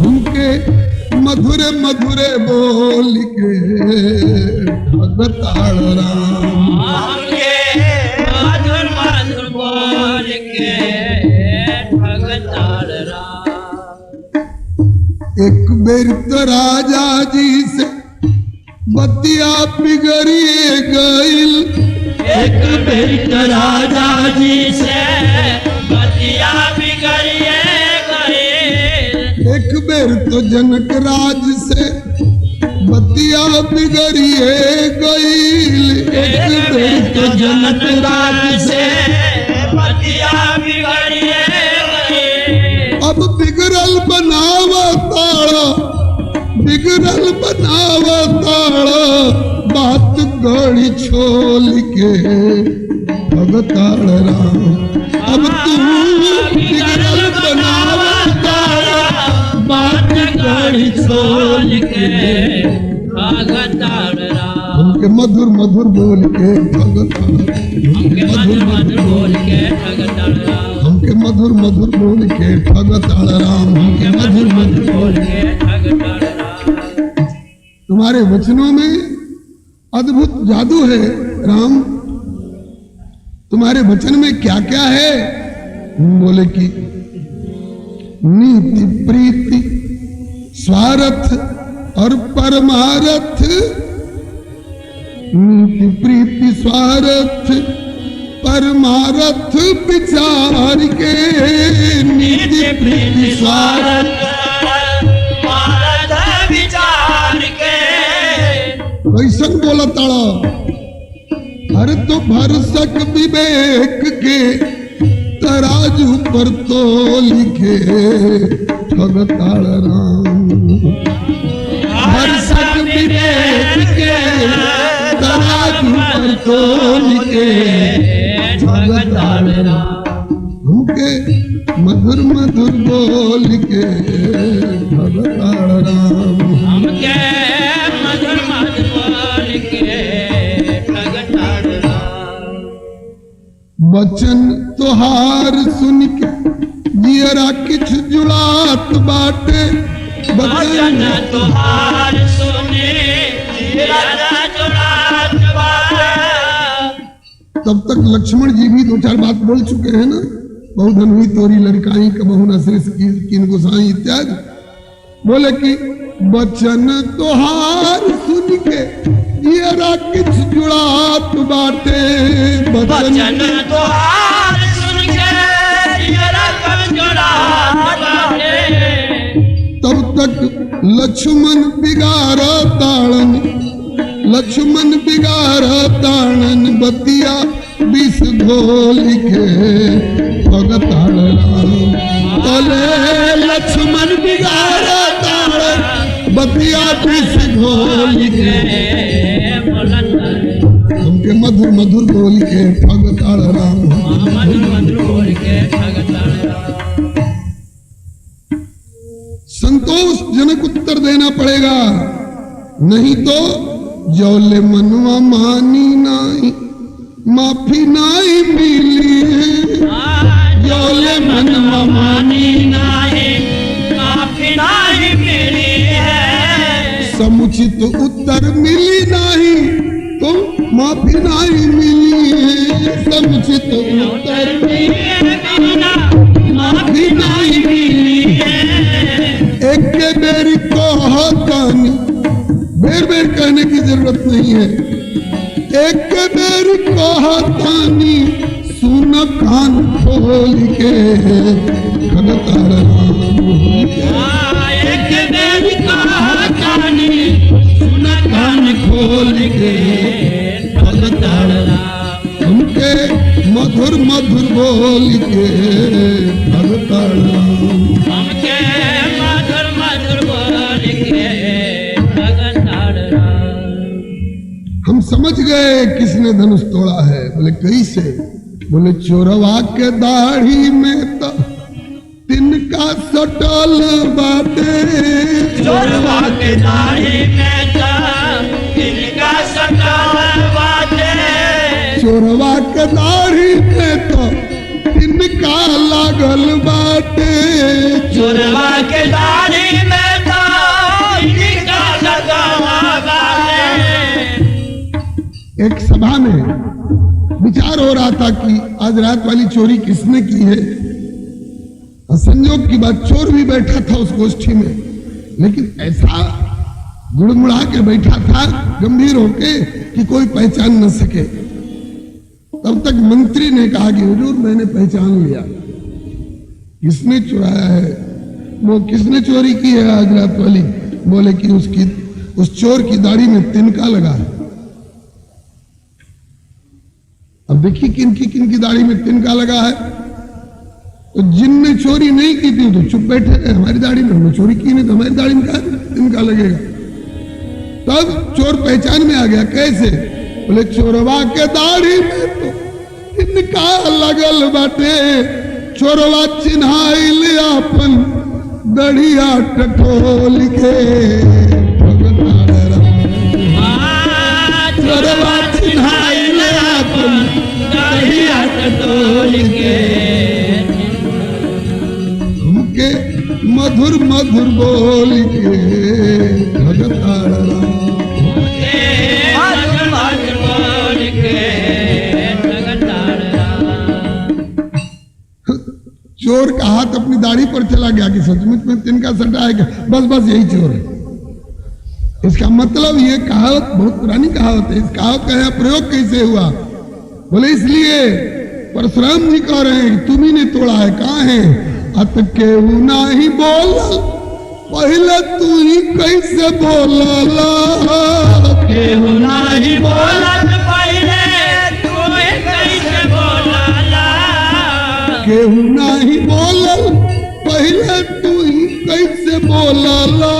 हमके मधुरे मधुरे बोल के भगताड़ राम, हमके मधुर मधुर बोल के भगताड़ राम। एक बेर तो राजा जी से बतिया बिगड़िए गईल, एक बेर तो राजा जी से बतिया बिगड़िए गईल, एक बेर तो जनक राज से बतिया बिगड़िए गईल, एक बेर तो जनक राज से बतिया बिगड़िए गईल। अब बिगड़ल बनावा ताड़ा, बिगड़ल बनावा ताड़ा, बात गड़ी छोल के भगताड़ राम। अब तू बिगड़ल बनावा ताड़ा, बात गड़ी छोल के भगताड़ राम। हमके मधुर मधुर बोल के भगताड़, हमके मधुर मधुर बोल के भगताड़ राम, हमके मधुर मधुर बोल के भगताड़ राम, हमके मधुर मधुर बोल के भगताड़ राम। तुम्हारे वचनों में अद्भुत जादू है राम। तुम्हारे वचन में क्या क्या है? बोले कि नीति प्रीति स्वार्थ और परमार्थ, नीति प्रीति स्वार्थ परमार्थ विचार के, नीति प्रीति स्वार्थ विचार के। कैसन बोला ताड़ा? हर तो भरसक विवेक के तराजू पर तो लिखे भगताड़ राम। भरसक विवेक के तराजू पर तो लिखे भगताड़ राम। हमके मधुर मधुर बोल के भगताड़ राम, हमके मधुर मधुर बोल के भगताड़ राम। वचन तोहार सुन के जियरा किछ जुड़ात बाटे, वचन तोहार सुने जियरा जुड़ात बाटे। तब तक लक्ष्मण जी भी दो चार बात बोल चुके हैं ना, बहुधन हुई तोरी लड़काई कबहू न श्रेष्ठ किन गोसाई इत्यादि। बोले कि वचन तोहार सुन के जियरा किछ जुड़ात बाटे, वचन तोहार सुन के जियरा किछ जुड़ात बाटे। तब तक लक्ष्मण बिगाड़ा ताड़न, लक्ष्मण बिगाड़ा ताड़न, बतिया विष घोल के भगताड़ राम। बोले लक्ष्मण बिगाड़ा ताड़न, बतिया विष घोल के, हमके मधुर मधुर बोल के भगताड़ राम, मधुर मधुर बोल के भगताड़ राम। संतोषजनक उत्तर देना पड़ेगा, नहीं तो जौले मनवा मानी नाई माफी नाई मिली है, जौले मनवा मानी नाई माफी नाई मिली है। समुचित उत्तर मिली नहीं तो माफी नहीं मिली है, समुचित उत्तर माफी नहीं मिली है। एक बेर कहतानी, बेर बेर कहने की जरूरत नहीं है, एक बेर कहतानी सुन कान खोल के भगताड़ राम। एक बेर कहतानी सुन कान खोल के भगताड़ राम। हमके मधुर मधुर बोल के भगताड़ राम, हमके मधुर मधुर बोल के भगताड़ राम। हम समझ गए किसने धनुष तोड़ा है। बोले कैसे? बोले चोरवा के दाढ़ी में तो तिनका सटल बाटे, चोरवा के दाढ़ी में तो तिनका सटल बाटे, चोरवा के दाढ़ी में तो तिनका लागल बाटे, चोरवा के दाढ़ी में एक सभा में विचार हो रहा था कि आज रात वाली चोरी किसने की है। और संयोग की बात, चोर भी बैठा था उस गोष्ठी में, लेकिन ऐसा गुड़मुड़ा के बैठा था गंभीर होके कि कोई पहचान न सके। तब तक मंत्री ने कहा कि हुजूर मैंने पहचान लिया, किसने चुराया है, वो किसने चोरी की है आज रात वाली। बोले कि उस चोर की दाढ़ी में तिनका लगा है। अब देखिए किन की दाढ़ी में तिनका लगा है। तो जिनने चोरी नहीं की थी तो चुप बैठे रहे, हमारी दाढ़ी में, हमने चोरी की नहीं तो हमारी दाढ़ी में क्या तिनका लगेगा। तब चोर पहचान में आ गया। कैसे? बोले चोरवा के दाढ़ी में तो तिनका लगल बाटे, चोरवा चिन्हाइल अपन दढ़िया टटोल के। चोरवा चिन्हाइल अपन दढ़िया टटोल के। हमके मधुर मधुर बोल के भगतारा। चोर का हाथ अपनी दाढ़ी पर चला गया कि सचमुच में तिनका सटाएगा, बस यही चोर है। इसका मतलब ये कहावत बहुत पुरानी कहावत है। इस कहावत का यहाँ प्रयोग कैसे हुआ? बोले इसलिए परशुराम जी कह रहे हैं तुम ही ने तोड़ा है। कहाँ है? अत केहू नाही बोल, पहले तू ही कैसे बोला। केहू नाही बोलत पहिले तू ही कैसे बोलाला। केहू नाही बोलल पहले तू ही कैसे बोलाला।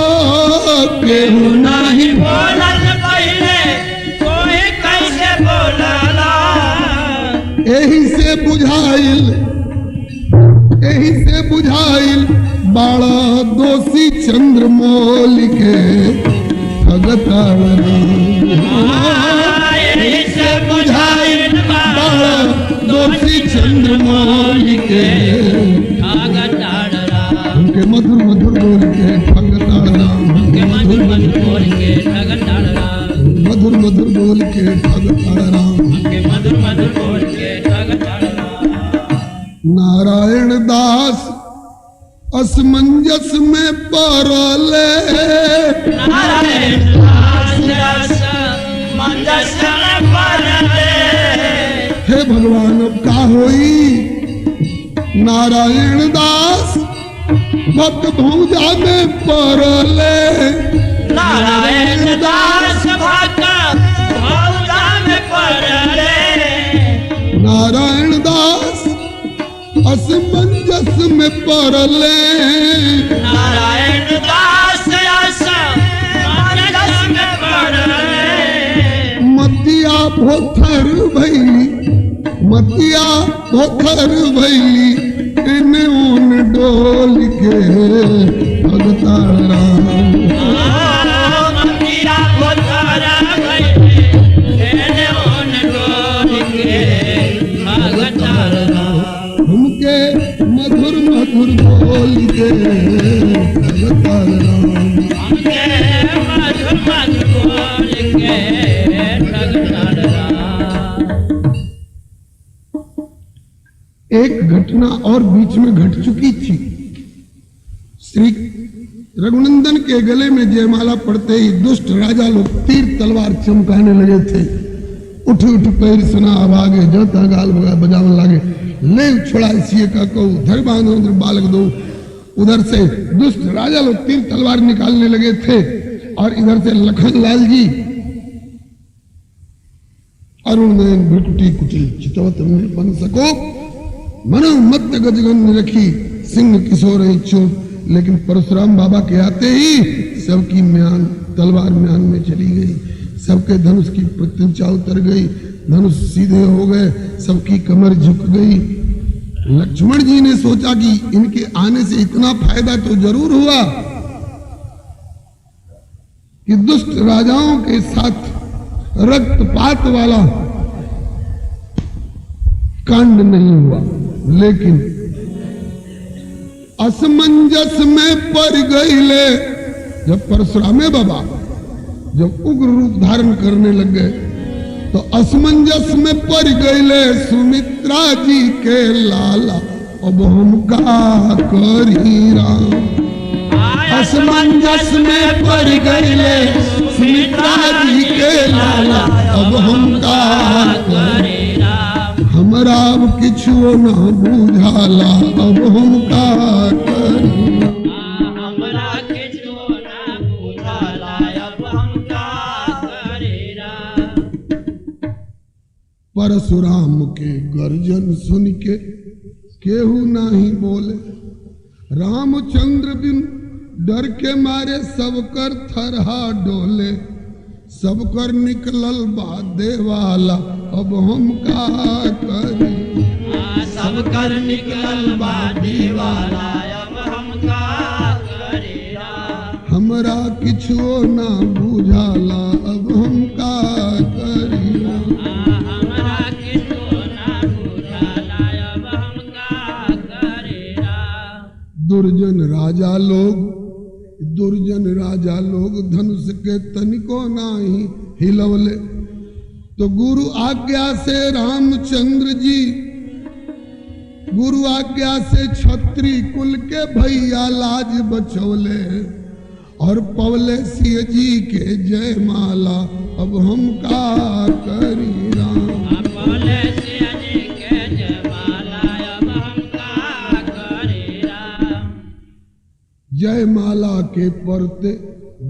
केहू नाही बोलत पहिले तू ही कैसे बोलाला। यही से बुझाइल बाड़ा दोषी चंद्रमौल के भगतारा। यही से बुझाइल बाड़ा दोषी चंद्रमौल के भगतारा। उनके मधुर मधुर बोल के भगतारा। के मधुर मधुर बोल के भगतारा। मधुर मधुर बोल के भगतारा। के मधुर मधुर बोल के भगतारा। नारायण दास असमंजस में परले। नारायण दास असमंजस में परले। हे भगवान अब का होई? नारायण दास भक्त भौजा में परले। नारायण दास भक्त भौजा में परले। नारायण दास असमंजस में परले। नारायण दास असमंजस में परले। मतिया भोथर भैली, मतिया भोथर भैली, इन्हें उन डोल के भगतारा। मतिया भोथर भैली, इन्हें उन डोल के भगतारा। हमके मधुर मधुर बोल के भगतारा। हमके मधुर मधुर बोल के भगतारा। एक घटना और बीच में घट चुकी थी। श्री रघुनंदन के गले में जयमाला पड़ते ही दुष्ट राजा लोग तीर तलवार चमकाने लगे थे। उठ उठ पैर सुना आवागे, जता गाल बजावन लागे। ले छोड़ा इसी का को उधर बांधो उधर बालक दो। उधर से दुष्ट राजा लोग तीर तलवार निकालने लगे थे और इधर से लखन लाल जी अरुण नयन भ्रुकुटी कुटिल चितवत बन सको मनो मत गजगन रखी सिंह किशोर चोट। लेकिन परशुराम बाबा के आते ही सबकी म्यान तलवार म्यान में चली गई। सबके धनुष की प्रत्यंचा उतर गई, धनुष सीधे हो गए, सबकी कमर झुक गई। लक्ष्मण जी ने सोचा कि इनके आने से इतना फायदा तो जरूर हुआ कि दुष्ट राजाओं के साथ रक्तपात वाला कांड नहीं हुआ। लेकिन असमंजस में पड़ गई ले जब परशुरामे बाबा जब उग्र रूप धारण करने लग गए तो असमंजस में पड़ गईले सुमित्रा जी के लाला, अब हम का करी राम। असमंजस में पड़ गईले सुमित्रा जी के लाला, अब हम का करी राम। हमरा अब किछु न बुझाला, अब हम का करी हमरा किछु ना बुझाला, अब हम का करे राम। परशुराम के गर्जन सुन के केहू नहीं बोले। रामचंद्र बिन डर के मारे सबकर थरहा डोले। सबकर निकलल बा देवाला, अब हम का करी। सबकर निकलल बा देवाला, अब हम का करे राम। हमरा किछु ना बुझाला, अब हम का करी राम। हमरा किछु ना बुझाला, अब हम का करे राम। दुर्जन राजा लोग धनुष के तनिको नाही हिलवले। तो गुरु आज्ञा से रामचंद्र जी, गुरु आज्ञा से क्षत्रि कुल के भैया लाज बचौले। और पवले सिंह जी के जयमाला, अब हम का करी राम। पवले सिंह जी के जयमाला, अब हम का करे राम। जयमाला के परते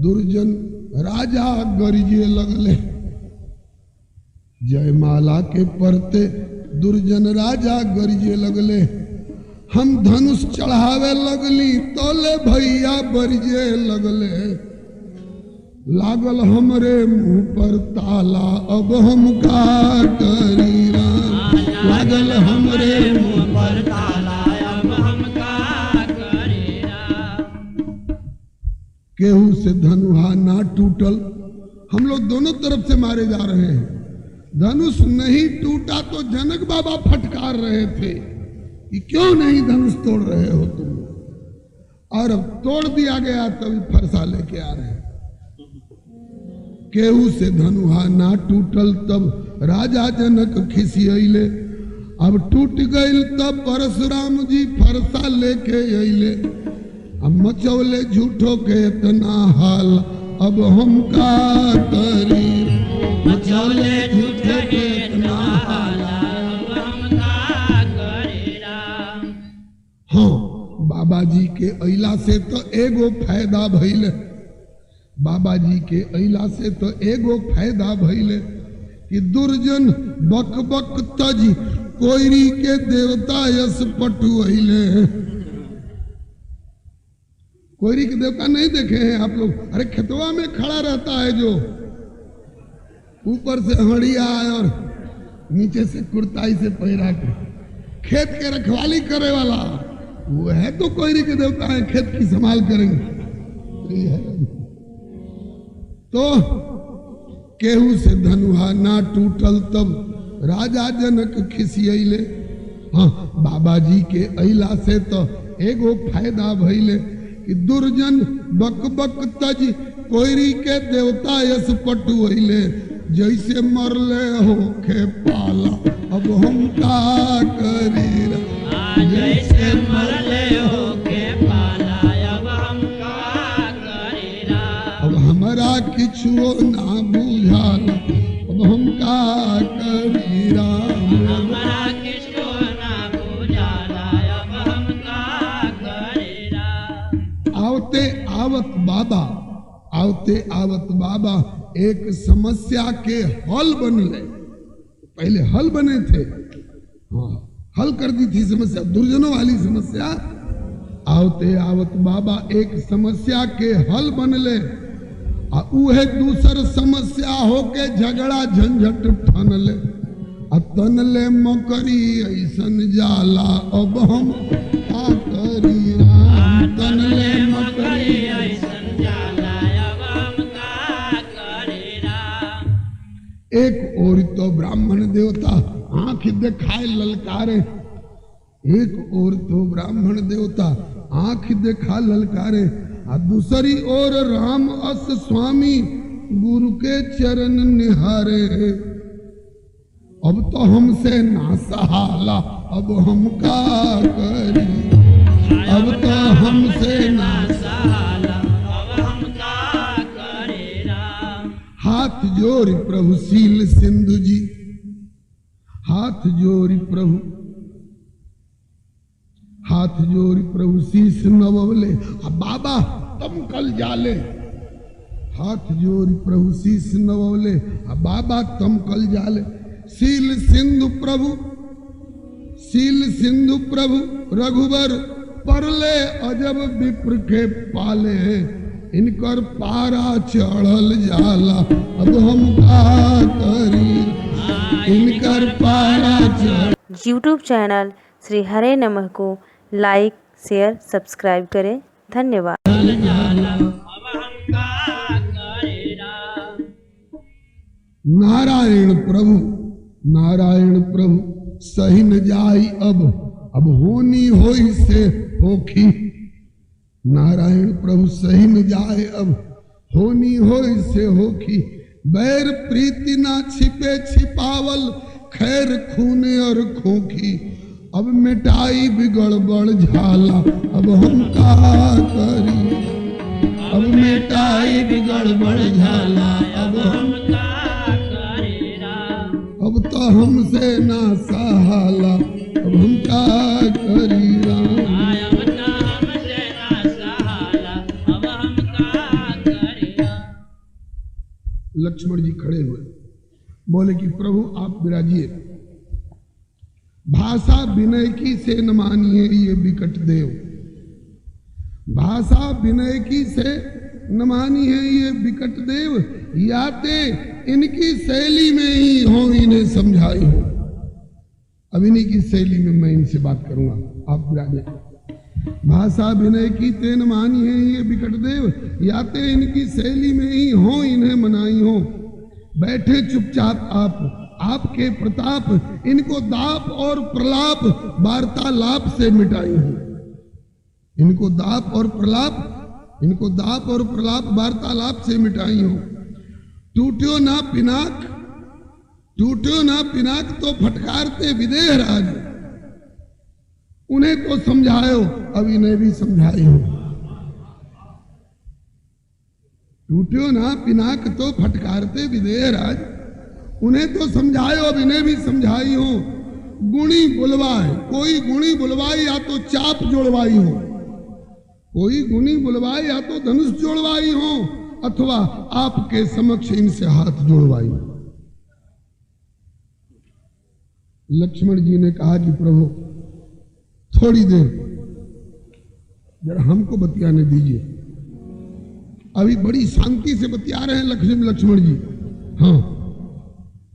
दुर्जन राजा गरजे लगले। जयमाला के परते दुर्जन राजा गरजे लगले। हम धनुष चढ़ावे लगली, तोले भैया बरजे लगले। लागल हमरे मुंह पर ताला, अब हम का करी राम। लागल हमरे मुंह पर ताला, अब हम का करे राम। केहू से धनुहा ना टूटल। हम लोग दोनों तरफ से मारे जा रहे हैं। धनुष नहीं टूटा तो जनक बाबा फटकार रहे थे कि क्यों नहीं धनुष तोड़ रहे हो तुम। और अब तोड़ दिया गया, तभी फरसा लेके आ रहे हैं। केहू से धनुहा ना टूटल, तब राजा जनक खिसियले। अब टूट गईल तब परशुराम जी फरसा लेके अइले। अब मचौले झूठो के इतना हाल, अब हम का करी। मचौले झूठे के इतना हाल, अब हम का करे राम। हाँ, बाबा जी के अइला से तो एगो फायदा भइले। बाबा जी के अइला से तो एगो फायदा भइले कि दुर्जन बक बक तज कोयरी के देवता यश पटु अइले। कोयरी के देवता नहीं देखे हैं आप लोग? अरे खेतवा में खड़ा रहता है जो, ऊपर से हड़िया और नीचे से कुर्ताई से पहिरा के, खेत के रखवाली करे वाला, वो है तो कोयरी के देवता है, खेत की संभाल करेंगे। तो केहू से धनुहा ना टूटल, तब राजा जनक खिसियले। हाँ, बाबा जी के अइला से तो एगो फायदा भइले कि दुर्जन बक बक तज कोयरी के देवता यश पटु अइले। जैसे मरले होखे पाला, अब हम का करी राम। जैसे मरले होके पाला, अब हम का करे राम। अब हमरा किछु ना बुझाला, अब हम का करी राम। हमरा किछु ना बुझाला, अब हम का करे राम। आवते आवत बाबा एक समस्या के हल बनले। पहले हल बने थे, हाँ, हल कर दी थी समस्या, दुर्जनों वाली समस्या। आवते आवत बाबा एक समस्या के हल बनले। आ उहे दूसर समस्या होके झगड़ा झंझट ठनले। आ तनले मकरी ऐसन जाला, अब हम का करी राम। तनले मकरी ऐसन जाला, अब हम का करे राम। एक ओर तो ब्राह्मण देवता आंख दिखाए ललकारे। एक ओर तो ब्राह्मण देवता आंख दिखा ललकारे। आ दूसरी ओर राम अस स्वामी गुरु के चरण निहारे। अब तो हमसे ना सहाला, अब हम का करी, अब तो हमसे ना सहाला, अब हम का करे राम। हाथ जोड़ प्रभु शील सिंधु जी, हाथ जोड़ प्रभु, हाथ जोड़ प्रभु शीश नवले, अब बाबा तुम कल जाले, हाथ जोड़ प्रभु शीश नवले, अब बाबा तुम कल जाले। शील सिंधु प्रभु, शील सिंधु प्रभु रघुबर परले अजब विप्र के पाले, इनकर पारा चढ़ल जाला, अब हम का करी, इनकर पारा चढ़। यूट्यूब चैनल श्री हरे नमः को लाइक शेयर सब्सक्राइब करें। धन्यवाद। नारायण प्रभु, नारायण प्रभु सही न जाई अब होनी होई से होखी, नारायण प्रभु सही न जाए अब होनी होई से होखी। बैर प्रीति ना छिपे छिपावल, खैर खूने और खोखी, अब मिटाई बिगड़बड़ झाला, अब हम का करी, अब मिटाई बिगड़बड़ झाला, अब हम का करे राम। अब तो हमसे ना सहाला, अब हम का करी राम। अब तो हमसे ना सहाला, अब हम का करे राम। लक्ष्मण जी खड़े हुए, बोले कि प्रभु आप विराजिए, भाषा विनय की से न मानिए ये विकट देव, भाषा विनय की से न मानी है ये विकट देव, याते इनकी शैली में ही हो इन्हें समझाई हो। अब इन्हीं की शैली में मैं इनसे बात करूंगा, आप विराजे। भाषा विनय की तेन मानी है ये विकट देव, याते इनकी शैली में ही हो इन्हें मनाई हो। बैठे चुपचाप आपके प्रताप, इनको दाप और प्रलाप वार्तालाप से मिटाई हो, इनको दाप और प्रलाप, इनको दाप और प्रलाप वार्तालाप से मिटाई हो। टूट्यो ना पिनाक, टूट्यो ना पिनाक तो फटकारते विदेह राज, उन्हें तो समझायो अब इन्हें भी समझाई हो। टूट्यो ना पिनाक तो फटकारते विदेह राज, उन्हें तो समझायो अब इन्हें भी समझाई हो। गुणी बुलवाए, कोई गुणी बुलवाई या तो चाप जोड़वाई हो, कोई गुणी बुलवाए या तो धनुष जोड़वाई हो, अथवा आपके समक्ष इनसे हाथ जोड़वाई हो। लक्ष्मण जी ने कहा कि प्रभु थोड़ी देर जरा हमको बतियाने दीजिए, अभी बड़ी शांति से बतिया रहे हैं लक्ष्मण जी। हाँ,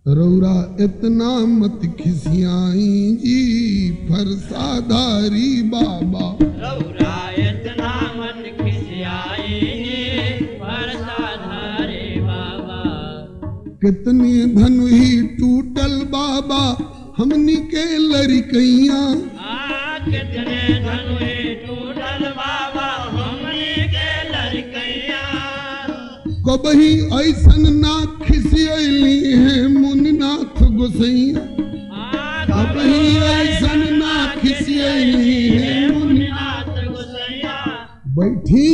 रौरा इतना मत खिसियाई जी, फरसाधारी बाबा, रौरा इतना मत खिसियाई जी, फरसाधारी बाबा। कितनी धनु ही टूटल बाबा हमनी के लड़कैया, कितने धनुए टूटल बाबा हमनी के लड़कैया। कबही ऐसन ना खिसियली है मुनिनाथ गोसैया, कबही ऐसन ना खिसियली है मुनिनाथ गोसैया। बैठी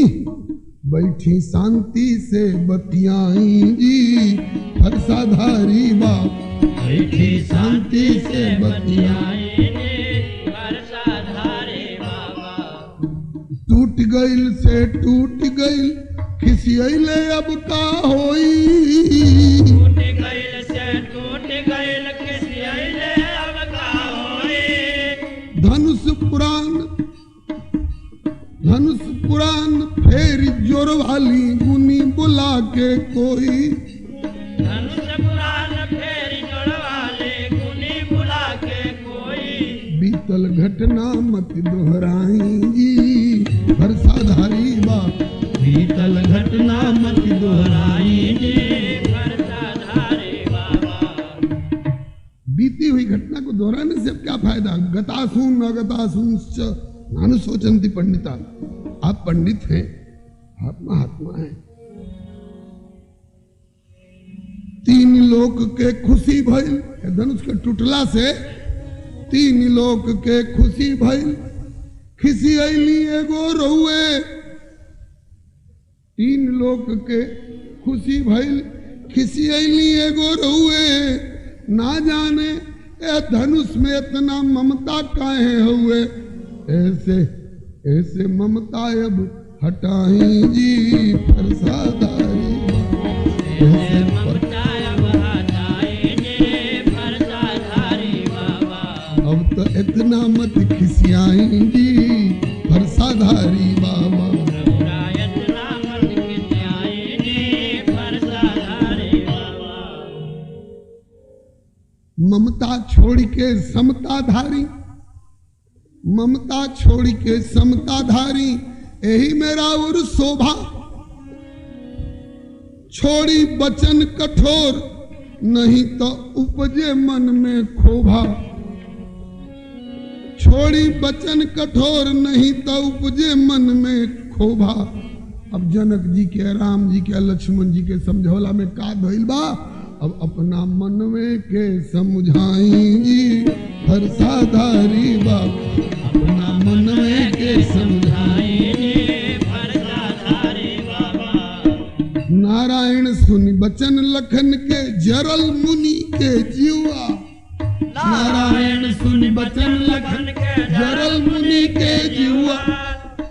बैठी शांति से बतियाई जी, फरसाधारी बाप बैठी शांति से बतियाई, टूट गईल से टूट गईल खिसियले अब का होई, टूट गईल से टूट गईल खिसियले अब का होई। धनुष पुराण फेर जोर वाली गुनी बुला के कोई, धनुष पुराण फेर जोर वाले गुनी बुला के कोई। बीतल घटना मत दोहराई जी, फरसाधारी बाप बीतल घटना मत दोहराई जी, फरसाधारी बाबा। बीती हुई घटना को दोहराने से अब क्या फायदा। गतासून न गतासूंश्च नानुशोचन्ति पंडिता, आप पंडित हैं, आप महात्मा हैं। 3 लोक के खुशी भइल, धनुष के टूटला से 3 लोक के खुशी भइल, खिसी अली एगो रहुए। 3 लोक के खुशी भइल, खिसी अली एगो रहुए। ना जाने ए धनुष में इतना ममता काहे हुए। ऐसे ऐसे ममता अब हटाई जी फरसाधारी, ऐसे ममता अब हटाए जे फरसाधारी बाबा। अब तो इतना मत खिसियाई जी फरसाधारी बाबा। प्रभुरा इतना मत खिसियाए जे फरसाधारी बाबा। ममता छोड़ के समता धारी, ममता छोड़ के समता धारी, यही मेरा और शोभा। छोड़ी बचन कठोर, नहीं तो उपजे मन में खोभा। छोड़ी बचन कठोर, नहीं तो उपजे मन में खोभा। अब जनक जी के, राम जी के, लक्ष्मण जी के समझौला में का धइल बा। अब अपना मन में के समझाई फरसाधारी बाबा, अपना मन में के समझाई फरसाधारी बाबा। नारायण सुनि बचन लखन के, जरल मुनि के जीवा। नारायण सुनि बचन लखन के, जरल मुनि के जीवा।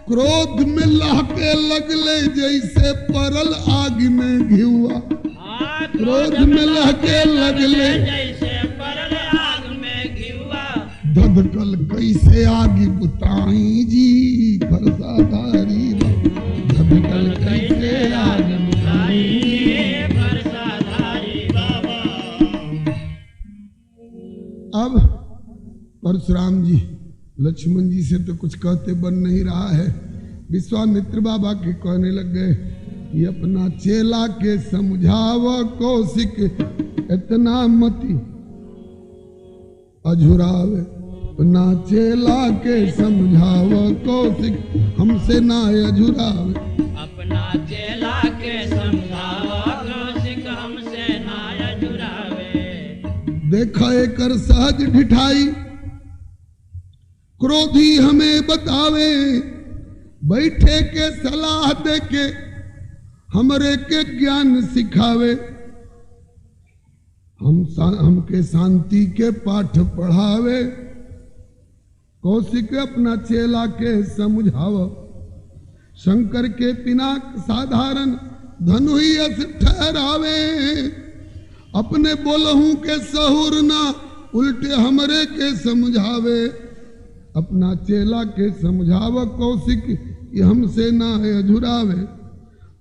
क्रोध में लहके लगले, जैसे परल आग में घिउआ। क्रोध में लहके लगले, जैसे परल आग में घिउआ। धधकल कैसे आग बुताई जी फरसाधारी बाबा। धधकल कैसे आग बुताई फरसाधारी बाबा। अब परशुराम जी लक्ष्मण जी से तो कुछ कहते बन नहीं रहा है। विश्वामित्र बाबा के कहने लग गए, ये अपना चेला के समझाव कौशिक, इतना मति अझुरावे। अपना चेला के समझाव कौशिक, हमसे ना अझुरावे। अपना चेला के समझावा कौशिक, हमसे ना अझुरावे। देखा एकर सहज ढिठाई, क्रोधी हमें बतावे। बैठे के सलाह दे के, हमरे के ज्ञान सिखावे। हमके शांति के पाठ पढ़ावे। कौशिक अपना चेला के समझाव। शंकर के पिनाक साधारण, धनु ही अस ठहरावे। अपने बोलहू के सहुर ना, उल्टे हमरे के समझावे। अपना चेला के समझाव कौशिक, कि हमसे ना अझुरावे।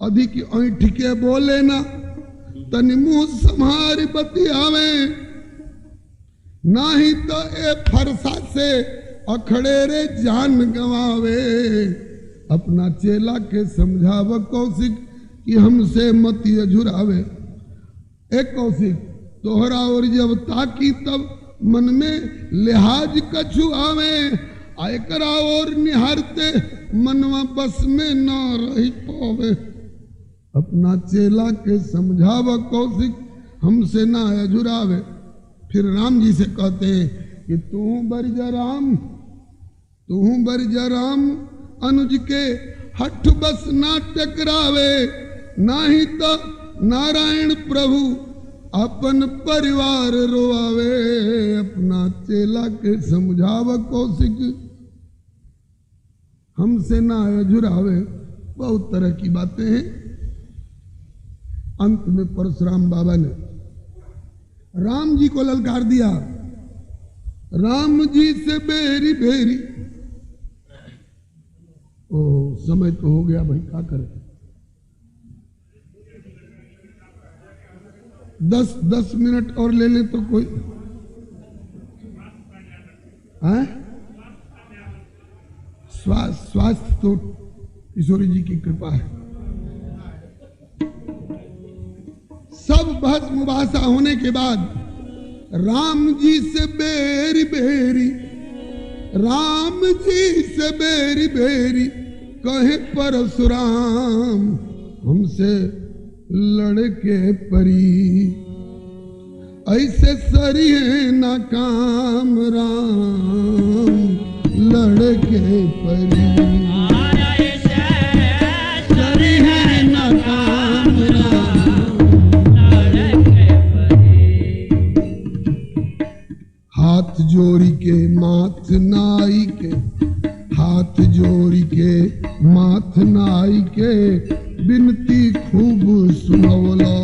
अधिक ऐठ के बोले ना, तनि मुंह संहार बतियावे। नाही तो ए फरसा से अखड़े रे जान गवावे। अपना चेला के समझाव कौशिक, कि हमसे मत अझुरावे। एक कौशिक तोहरा और जब ताकी, तब मन में लिहाज कछु आवे। एकरा और निहारते, मनवा बस में न रही पावे। अपना चेला के समझाव कौशिक, हमसे ना अझुरावे। फिर राम जी से कहते हैं कि तू बरजा राम, तू बरजा राम, अनुज के हठ बस ना टकरावे। नाही तो नारायण प्रभु अपन परिवार रोआवे। अपना चेला के समझाव कौशिक, हमसे ना अझुरावे। बहुत तरह की बातें हैं। अंत में परशुराम बाबा ने राम जी को ललकार दिया। राम जी से बेरी बेरी, ओ समय तो हो गया भाई, क्या करें। 10 मिनट और ले ले तो कोई है। स्वास्थ्य तो ईश्वरी जी की कृपा है। सब भस्म मुभासा होने के बाद राम जी से बेरी बेरी, राम जी से बेरी बेरी कहे परशुराम, हमसे लड़के परी। ऐसे सरी है ना काम राम लड़के परी सरी है ना काम राम हाथ जोड़ी के माथ नाई के हाथ जोड़ी के माथ नाई के बिनती खूब सुनवला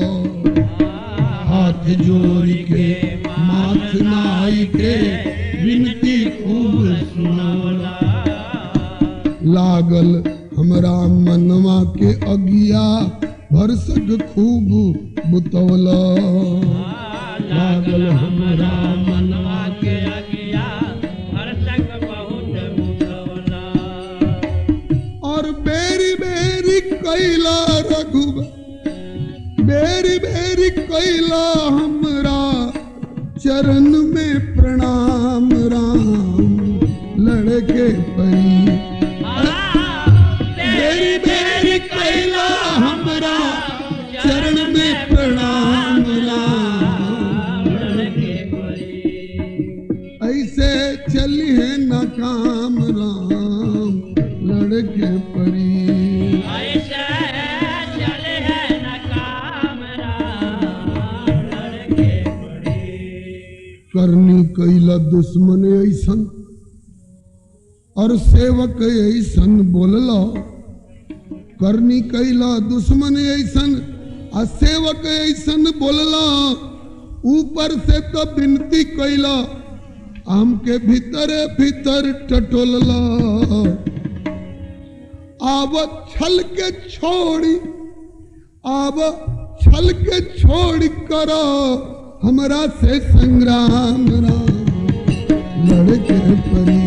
हाथ जोड़ी के माथ नाई के बिनती खूब सुनवला लागल हमरा मनवा के अगिया भरसक खूब बुतवला लागल हमरा मनवा के अगिया भरसक बहुत बुतवला और बेरी बेरी कैला रघुबर बेरी बेरी कैला हमरा चरण में प्रणाम राम लड़के परी बेरी बेरी कैला हमरा चरण में प्रणाम राम ऐसे चली है ना काम राम लड़के परी करनी कैला दुश्मन ऐसन और सेवक ऐसन बोलला करनी कैला दुश्मन ऐसन और सेवक ऐसन बोलला ऊपर से तो विनती कैला हमके भीतर भीतर टटोलला आब छल के छोड़ी आब छल के छोड़ करो हमरा से संग्राम राम लड़के परी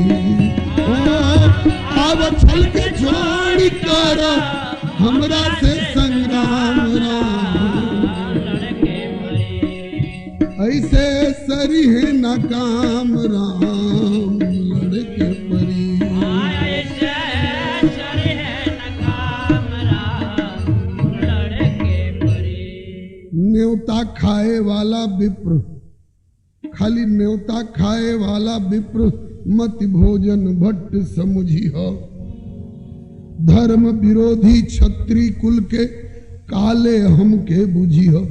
आब छल के छोड़ करो हमरा से संग्राम राम ऐसे सरी है ना काम राम लड़के परी न्योता खाए वाला विप्र खाली न्योता खाए वाला विप्र मत भोजन भट्ट समुझी हो धर्म विरोधी क्षत्रिय कुल के काले हमके बुझी हो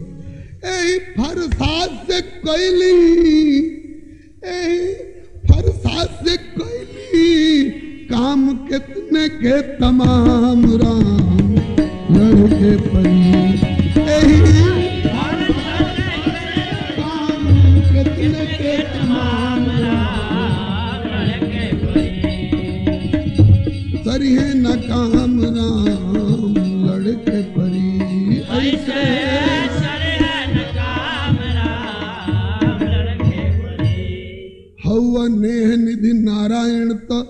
एही फरसाद से कैली एही फरसाद से कैली काम कितने के तमाम राम लड़के परी एही सरी है न काम राम लड़के परी ऐसे हौवा नेह निधि नारायण त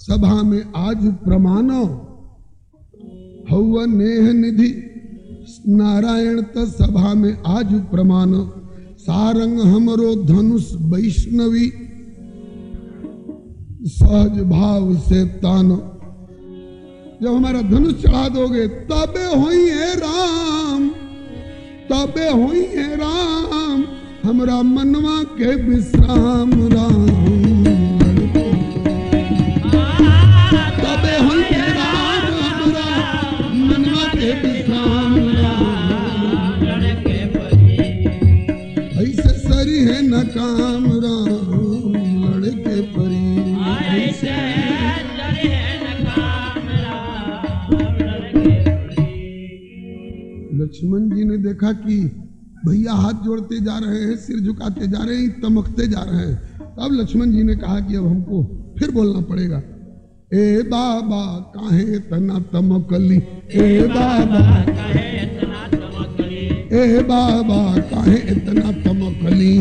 सभा में आज प्रमाणो हौवा नेह निधि नारायण त सभा में आज प्रमाण सारंग हमरो धनुष वैष्णवी सहज भाव से तानो जब हमारा धनुष चढ़ा दोगे तबे होई है राम तबे होई है राम हमरा मनवा के विश्राम राम तबे होई है राम हमरा मनवा के विश्राम राम ऐसे सरी है न काम राम लड़के परी लक्ष्मण जी ने देखा कि भैया हाथ जोड़ते जा रहे हैं सिर झुकाते जा रहे हैं तमकते जा रहे हैं अब लक्ष्मण जी ने कहा कि अब हमको फिर बोलना पड़ेगा ए बाबा काहे इतना तमकली ए बाबा ए बाबा काहे इतना तमकली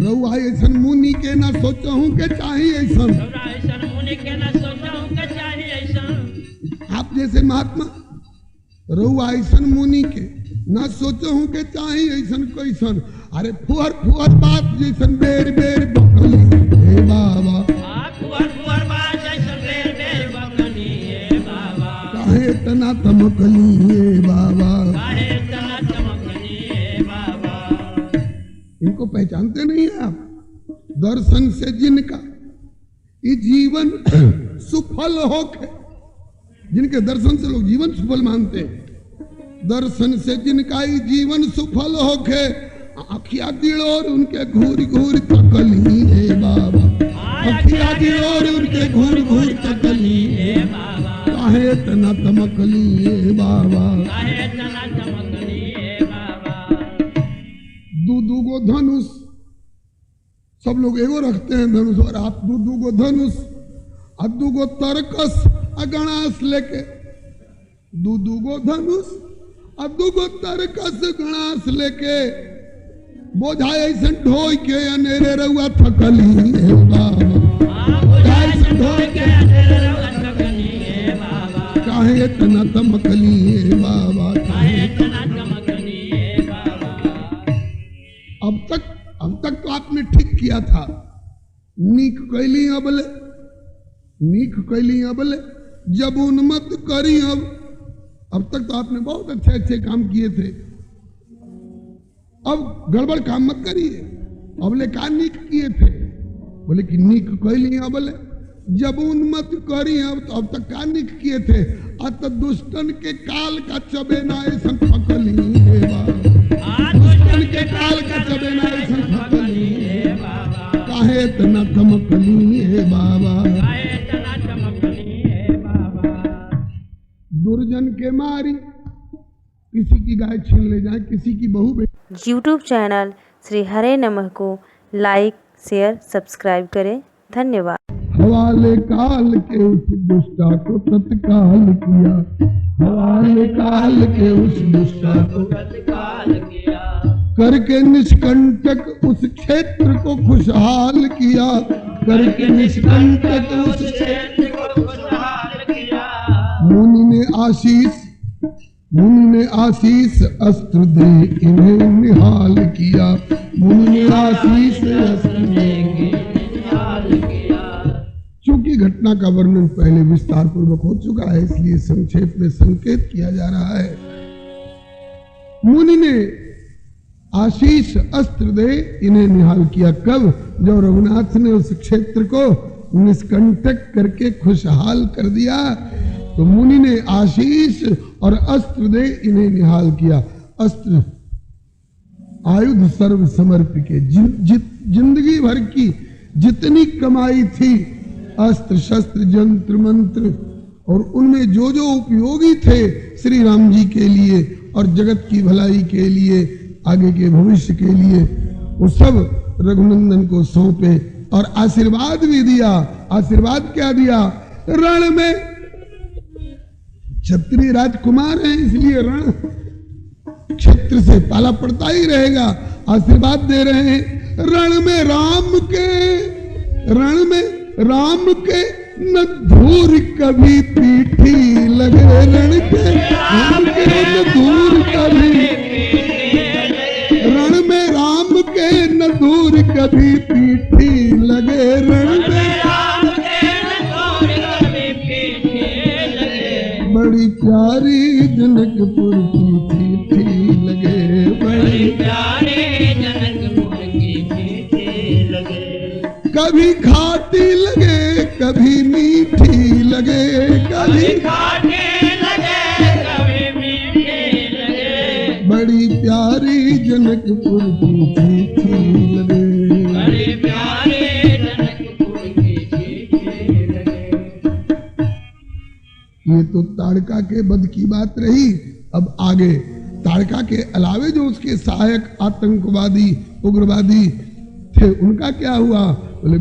रउआ ऐसन मुनि के ना सोचा हूँ के चाहिए ऐसन आप जैसे महात्मा रउआ ऐसन मुनि के ना सोचो हूँ के चाहिए ऐसन कैसन अरे फुहर फुहर बात जैसन बेर बेर बकली हे बाबा काहे इतना तमकली हे बाबा इनको पहचानते नहीं है आप। दर्शन से जिनका ये जीवन सुफल होके, जिनके दर्शन से लोग जीवन सफल मानते हैं, दर्शन से जिनका ये जीवन सफल होके, आखिया दिलोर उनके घूर घूर तकली है बाबा, आखिया दिलोर उनके घूर घूर तकली है बाबा, काहे तना तमकली है बाबा, काहे तना चमकली है बाबा। दू गो धनुष, सब लोग एगो रखते हैं धनुष, और आप दू गो धनुष और 2 गो तरकस गणास लेके, दू गो धनुष और 2 गो तरकस गणास लेके बोझा ऐसे ढोई के अनेरे रहुआ थकली है बाबा, ऐसे ढोई के काहे इतना तमकली है बाबा, काहे इतना तमकली है बाबा। अब तक तो आपने ठीक किया था, नीक कैली अबले, नीक कैली अबले, जब उन्मत करी अब तक तो आपने बहुत अच्छे अच्छे काम किए थे, अब गड़बड़ काम मत करिए। अबले का नीक किए थे, बोले कि नीक कैली अबले, जब उन्मत करी अब तक का नीक किए थे, अत दुष्टन के काल का चबेना ऐसा फकली है बाबा, दुष्टन के काल का चबेना ऐसा फकली है बाबा, काहे इतना तमकली है बाबा, काहे इतना तमकली है बाबा। दुर्जन के मारी किसी की गाय छीन ले जाए, किसी की बहू। यूट्यूब चैनल श्री हरे नमः को लाइक शेयर सब्सक्राइब करें। धन्यवाद। हवाले काल के उस दुष्टा को तत्काल किया, हवाले काल के उस दुष्टा को तत्काल किया, करके निष्कंटक उस क्षेत्र को खुशहाल किया, करके निष्कंटक उस क्षेत्र को खुशहाल किया। मुनि ने आशीष अस्त्र दे इन्हें निहाल किया, मुनि ने आशीष अस्त्र दे निहाल किया। चूंकि घटना का वर्णन पहले विस्तार पूर्वक हो चुका है, इसलिए संक्षेप में संकेत किया जा रहा है। मुनि ने आशीष अस्त्र दे इन्हें निहाल किया, कब? जब रघुनाथ ने उस क्षेत्र को निष्कंटक करके खुशहाल कर दिया, तो मुनि ने आशीष और अस्त्र दे इन्हें निहाल किया। अस्त्र आयुध सर्व समर्पित के, जिंदगी भर की जितनी कमाई थी, अस्त्र शस्त्र जंत्र मंत्र और उनमें जो जो उपयोगी थे श्री राम जी के लिए और जगत की भलाई के लिए, आगे के भविष्य के लिए, वो सब रघुनंदन को सौंपे और आशीर्वाद भी दिया। आशीर्वाद क्या दिया? रण में क्षत्रिय राजकुमार हैं, इसलिए रण क्षेत्र से पाला पड़ता ही रहेगा। आशीर्वाद दे रहे हैं, रण में राम के न धूर कभी पीठी लगे, रण के राम के न धूर कभी, रण में राम के न धूर कभी पीठी लगे, रण में बड़ी प्यारी जनकपुर की चिट्ठी लगे, बड़ी प्यारी जनकपुर की चिट्ठी लगे, कभी खाटी लगे कभी मीठी लगे, कभी खाटी लगे कभी मीठी लगे, बड़ी प्यारी जनकपुर की चिट्ठी लगे, बड़ी प्यारी जनकपुर की चिट्ठी लगे। ये तो ताड़का के वध की बात रही। अब आगे ताड़का के अलावे जो उसके सहायक आतंकवादी उग्रवादी थे, उनका क्या हुआ? बोले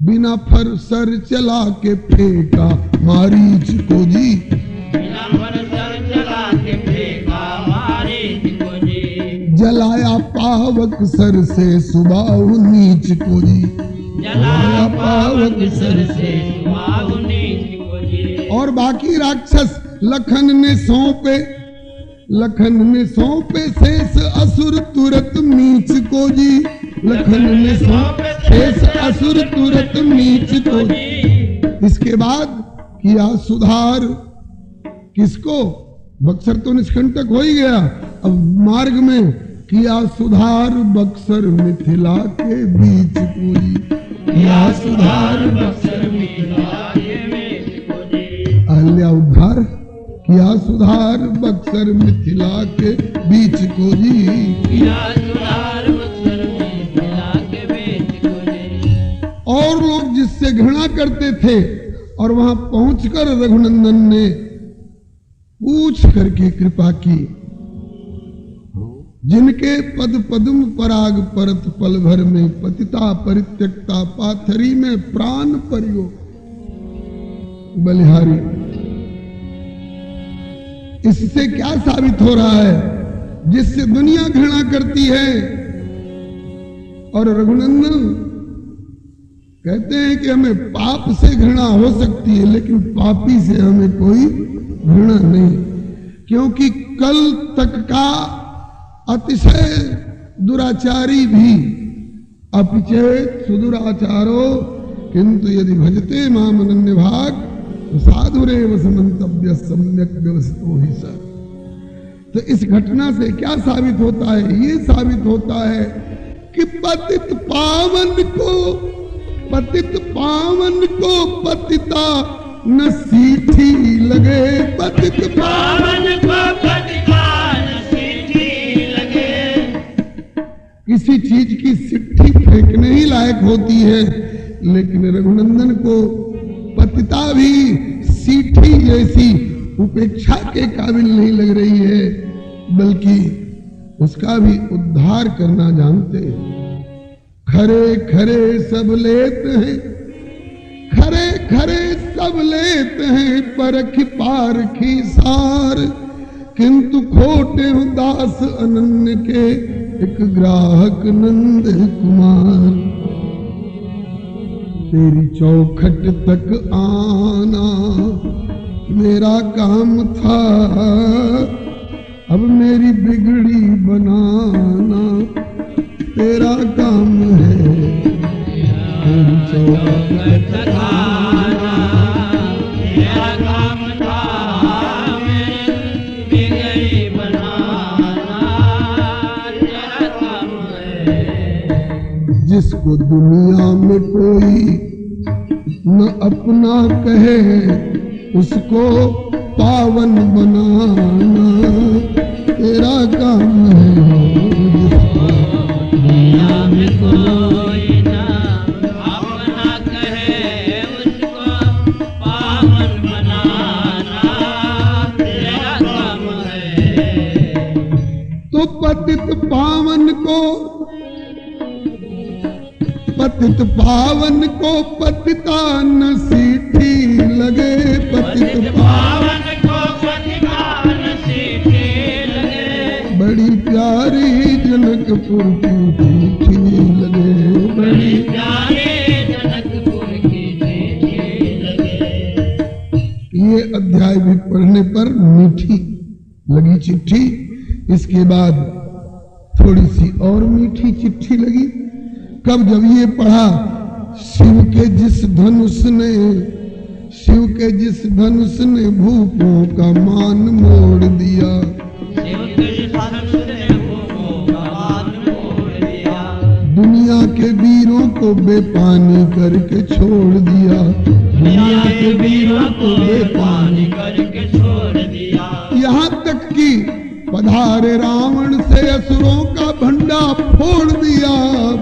बिना फर सर चला के फेंका मारीच को जी, बिना फर सर चला के फेंका मारीच को जी, जलाया पावक सर से सुबाहु नीच को जी, जलाया पावक सर से सुबाहु नीच को जी। और बाकी राक्षस लखन ने सौंपे शेष असुर तुरत मीच को जी, लखन ने सौंपे शेष असुर तुरत मीच को जी। इसके बाद किया सुधार किसको? बक्सर तो निष्कंटक हो ही गया, अब मार्ग में किया सुधार बक्सर मिथिला के बीच पूरी, किया सुधार बक्सर मिथिला के बीच पूरी। अहल्या उद्धार किया सुधार बक्सर मिथिला के बीच को जी, किया सुधार बक्सर मिथिला के बीच को जी। और लोग जिससे घृणा करते थे और वहां पहुंचकर रघुनंदन ने पूछ करके कृपा की। जिनके पद पद्म पराग परत पल भर में, पतिता परित्यक्ता पाथरी में प्राण परियो। बलिहारी, इससे क्या साबित हो रहा है? जिससे दुनिया घृणा करती है और रघुनंदन कहते हैं कि हमें पाप से घृणा हो सकती है लेकिन पापी से हमें कोई घृणा नहीं, क्योंकि कल तक का अतिशय दुराचारी भी अपिचेत सुदुराचारो किंतु यदि भजते माम अनन्य भाग साधुरेव समन्तव्य सम्यक व्यवस्थितो ही सर। तो इस घटना से क्या साबित होता है? ये साबित होता है कि पतित पावन को पतिता न सीठी लगे, पतित पावन को पतिता न सीठी लगे। किसी चीज की सिट्ठी फेंकने ही लायक होती है, लेकिन रघुनंदन को पतिता भी सीठी जैसी उपेक्षा के काबिल नहीं लग रही है, बल्कि उसका भी उद्धार करना जानते हैं। खरे खरे सब लेते हैं, खरे खरे सब लेते हैं परख पारखी सार, किंतु खोटे दास अनन्य के एक ग्राहक नंद कुमार। तेरी चौखट तक आना मेरा काम था, अब मेरी बिगड़ी बनाना तेरा काम है। तेरी चौखट तक आना मेरा काम था, मेरी बिगड़ी बनाना तेरा काम है। जिसको दुनिया में कोई न अपना कहे उसको पावन बनाना तेरा काम है। दुनिया में कोई ना अपना कहे उसको पावन बनाना तेरा काम है। तो पतित पावन को पतिता न सीठी लगे, पतित पावन को पतिता न सीठी लगे। बड़ी प्यारी जनकपुर की चिट्ठी लगे, बड़ी प्यारी जनकपुर की चिट्ठी लगे। ये अध्याय भी पढ़ने पर मीठी लगी चिट्ठी। इसके बाद थोड़ी सी और मीठी चिट्ठी लगी। कब? जब ये पढ़ा, शिव के जिस धनुष ने भूपों का मान मोड़ दिया, दुनिया के वीरों को बेपानी करके छोड़ दिया, दुनिया के वीरों को बेपानी करके छोड़ दिया। यहाँ तक कि पधारे रावण से असुरों का भंडा फोड़ दिया,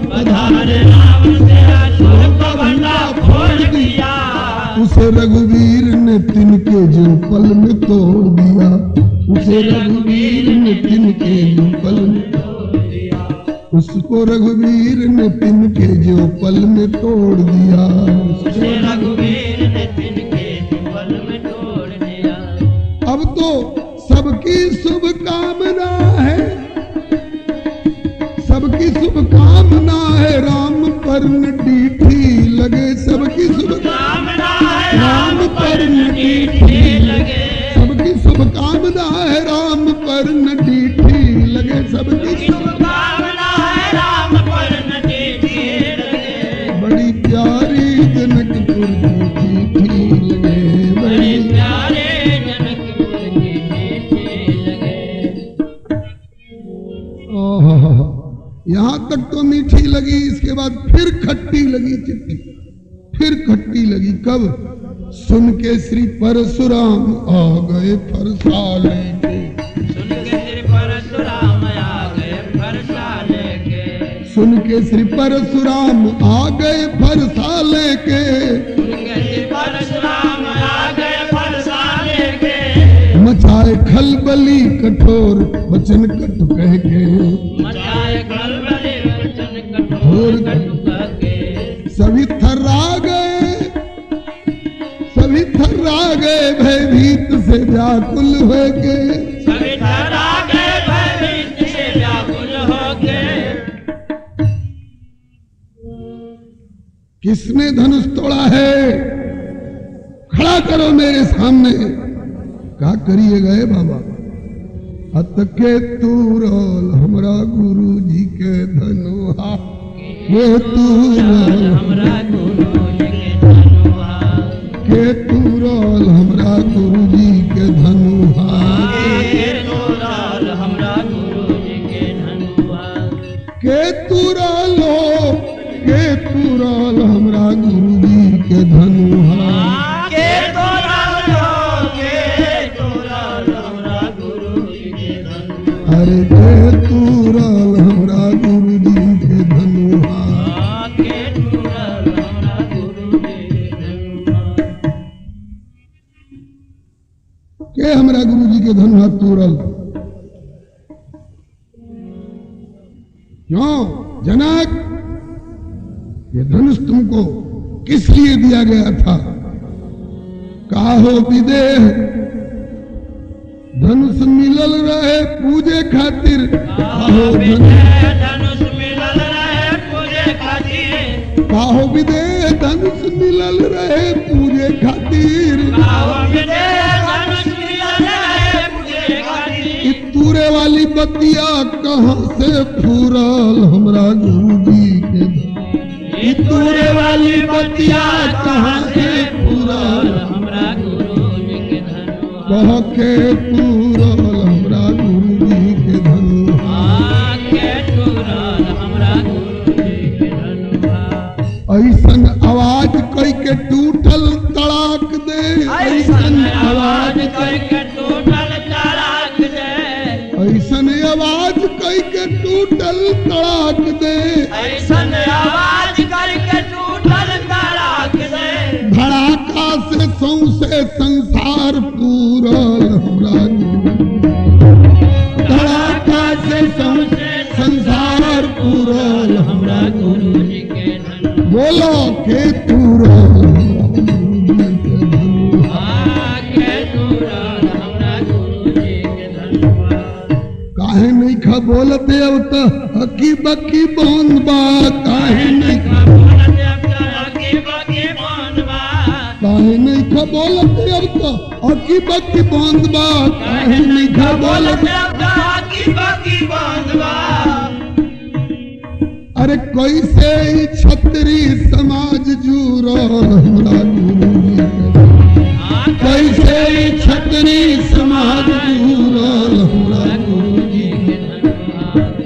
पधारे रावण से असुरों का भंडा फोड़ दिया। उसे रघुवीर ने तिनके जो पल में तोड़ दिया, उसे रघुवीर ने तिनके जो पल में तोड़ दिया, उसको रघुवीर ने तिनके जो पल में तोड़ दिया, उसे रघुवीर ने तिनके जो पल में तोड़ दिया। अब तो सबकी शुभकामना है, सबकी शुभकामना है राम पर न डीठी लगे, सबकी शुभकामना है राम पर न डीठी लगे, सबकी शुभकामना है राम पर न डीठी लगे, सबकी शुभकामना है राम पर न डीठी लगे। बड़ी प्यारी जनकपुर की चिट्ठी लगे, बड़ी प्यारे जनकपुर की चिट्ठी लगे। ओह यहां तक तो मीठी लगी, इसके बाद फिर खट्टी लगी चिट्ठी, फिर खट्टी लगी। कब? सुन के श्री परशुराम आ गए फरसा लेके, सुन के श्री परशुराम आ गए फरसा लेके, सुन के श्री परशुराम आ गए फरसा लेके, सुन के श्री परशुराम आ गए फरसा लेके, मचाए खलबली कठोर वचन कटु कह के, मचाए खलबली वचन कठोर कटु कह के, सभी थर्रा गए, सभी थर्रा गए भयभीत से व्याकुल हो के, सभी थर्रा गए भयभीत से व्याकुल हो के। किसने धनुष तोड़ा है? खड़ा करो मेरे सामने। क्या करिए गए बाबा? अतके तूरल हमरा गुरु जी के धनुहा, ये तूरल हमरा गुरु जी के धनुहा, के तूरल हमरा गुरु जी के धनुहा, के तूरल हमरा गुरु जी के धनुहा, के तूरल हो, के तूरल हमरा गुरु जी के धनुहा, के तूरल हो, के तूरल हमरा गुरु जी के धनुहा, अरे के तूरल हमरा गुरु जी के धनुहा, के तूरल हमरा गुरु जी के धनुहा, के हमरा गुरु जी के धनुहा तूरल। क्यों जनक? ये धनुष तुमको किस लिए दिया गया था? काहो विदेह धनुष मिलल रहे पूजे खातिर, काहो धनुष मिलल रहे पूजे खातिर, काहो विदेह धनुष मिलल रहे पूजे खातिर, धनुष मिलल रहे पूजे खातिर, ई तूरे वाली बतिया कहाँ से फूरल हमरा गुरु जी के, ई तूरे वाली बतिया कहाँ से फूरल हमरा गुरु जी के धनुहा, कह के फूरल हमरा गुरु जी के धनुहा, के तूरल हमरा गुरु जी के धनुहा, ऐसन आवाज कई के टूटल तड़ाक दे, ऐसन आवाज करके टूटल तड़ाक दे, ऐसन आवाज कई के टूटल तड़ाक दे, ऐसन आवाज करके टूटल तड़ाक दे, धड़ाका से सौंसे संसार पूरल हमरा गुरु, धड़ाका से सौंसे संसार पूरल हमरा गुरु, गुरु जी के धनुहा, बोलो के पूरल हमरा गुरु जी के धनुहा, के तूरल हमरा गुरु जी के धनुहा, काहे नहीं खा बोलते अब तो हकी बकी बोन बा, काहे नहीं खा, काहे नहीं खा बोलते अब तो हकी बकी बोन बा, काहे नहीं खा बोलते। अरे कैसे ही छतरी समाज जुरल हमरा गुरु जी के, कैसे ही छतरी समाज जुरल हमरा गुरु जी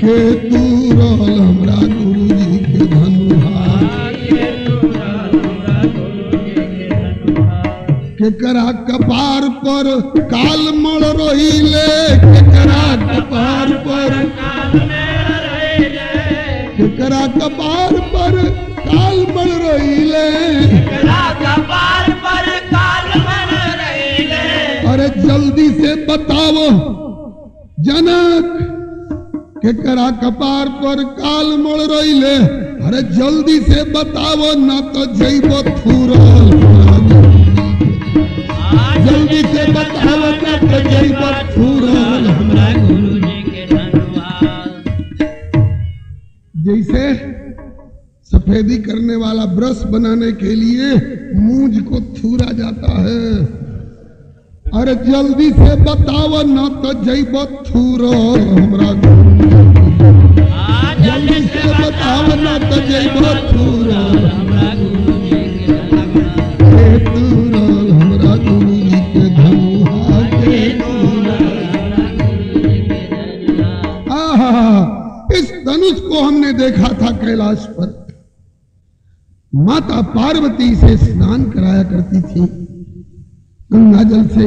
के तूरल हमरा गुरु जी के धनुहा, केकरा कपार पर काल मड़ रहीले, केकरा कपार पर, केकरा कपार पर काल मड़ रहीले, अरे जल्दी से बताओ जनक, केकरा कपार पर काल मड़ रहीले, अरे जल्दी से बताओ ना तो जइबो थूरल, जल्दी से बताओ ना तो जइबो थूरल हमरा गुरु जी के धनुहा। जैसे सफेदी करने वाला ब्रश बनाने के लिए मूंज को थूरा जाता है, अरे जल्दी से बताओ ना तो जइबो थूरल हमरा गुरु जी के, जल्दी से बताओ ना तो जइबो थूरल हमरा गुरु जी के धनुहा, के तूरल हमरा गुरु जी के धनुहा, के तूरल हमरा गुरु जी के धनुहा। आहा, इस धनुष उसको हमने देखा था कैलाश पर। माता पार्वती से स्नान कराया करती थी गंगा जल से।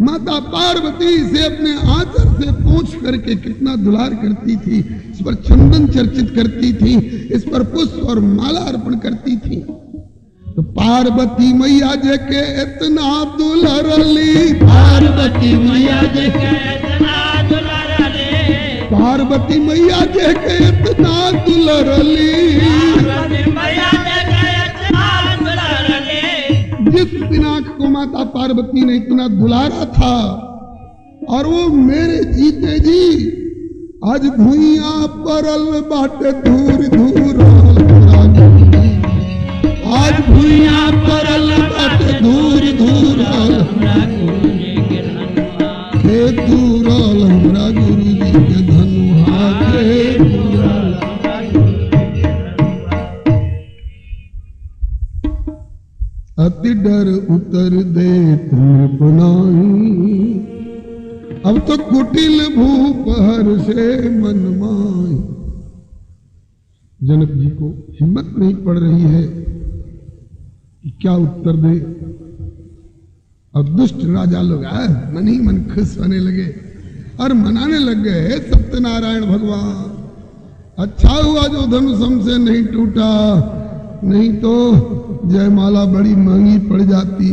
माता पार्वती से अपने आंचल से पोंछ करके कितना दुलार करती थी, इस पर चंदन चर्चित करती थी, इस पर पुष्प और माला अर्पण करती थी। तो पार्वती मैया जे के इतना दुलारली, पार्वती मैया जे के इतना दुलारली, पार्वती मैया जे के इतना दुलारली, पार्वती मैया जे के इतना दुलारली। जिस पिनाक को माता पार्वती ने इतना दुलारा था, और वो मेरे जीते जी आज भुइया परल बाटे दूर दूर, आज भुइया परल बाटे दूर दूर, हे दूरल हमरा गुरु जी के धनुहा के दूरल। अति डर उतर दे तुम पुनाई, अब तो कुटिल भूप हर से मन माई। जनक जी को हिम्मत नहीं पड़ रही है कि क्या उत्तर दे। अब दुष्ट राजा लोग मन ही मन खुश होने लगे और मनाने लग गए, सत्यनारायण भगवान अच्छा हुआ जो धनुष हमसे नहीं टूटा, नहीं तो जयमाला बड़ी महंगी पड़ जाती।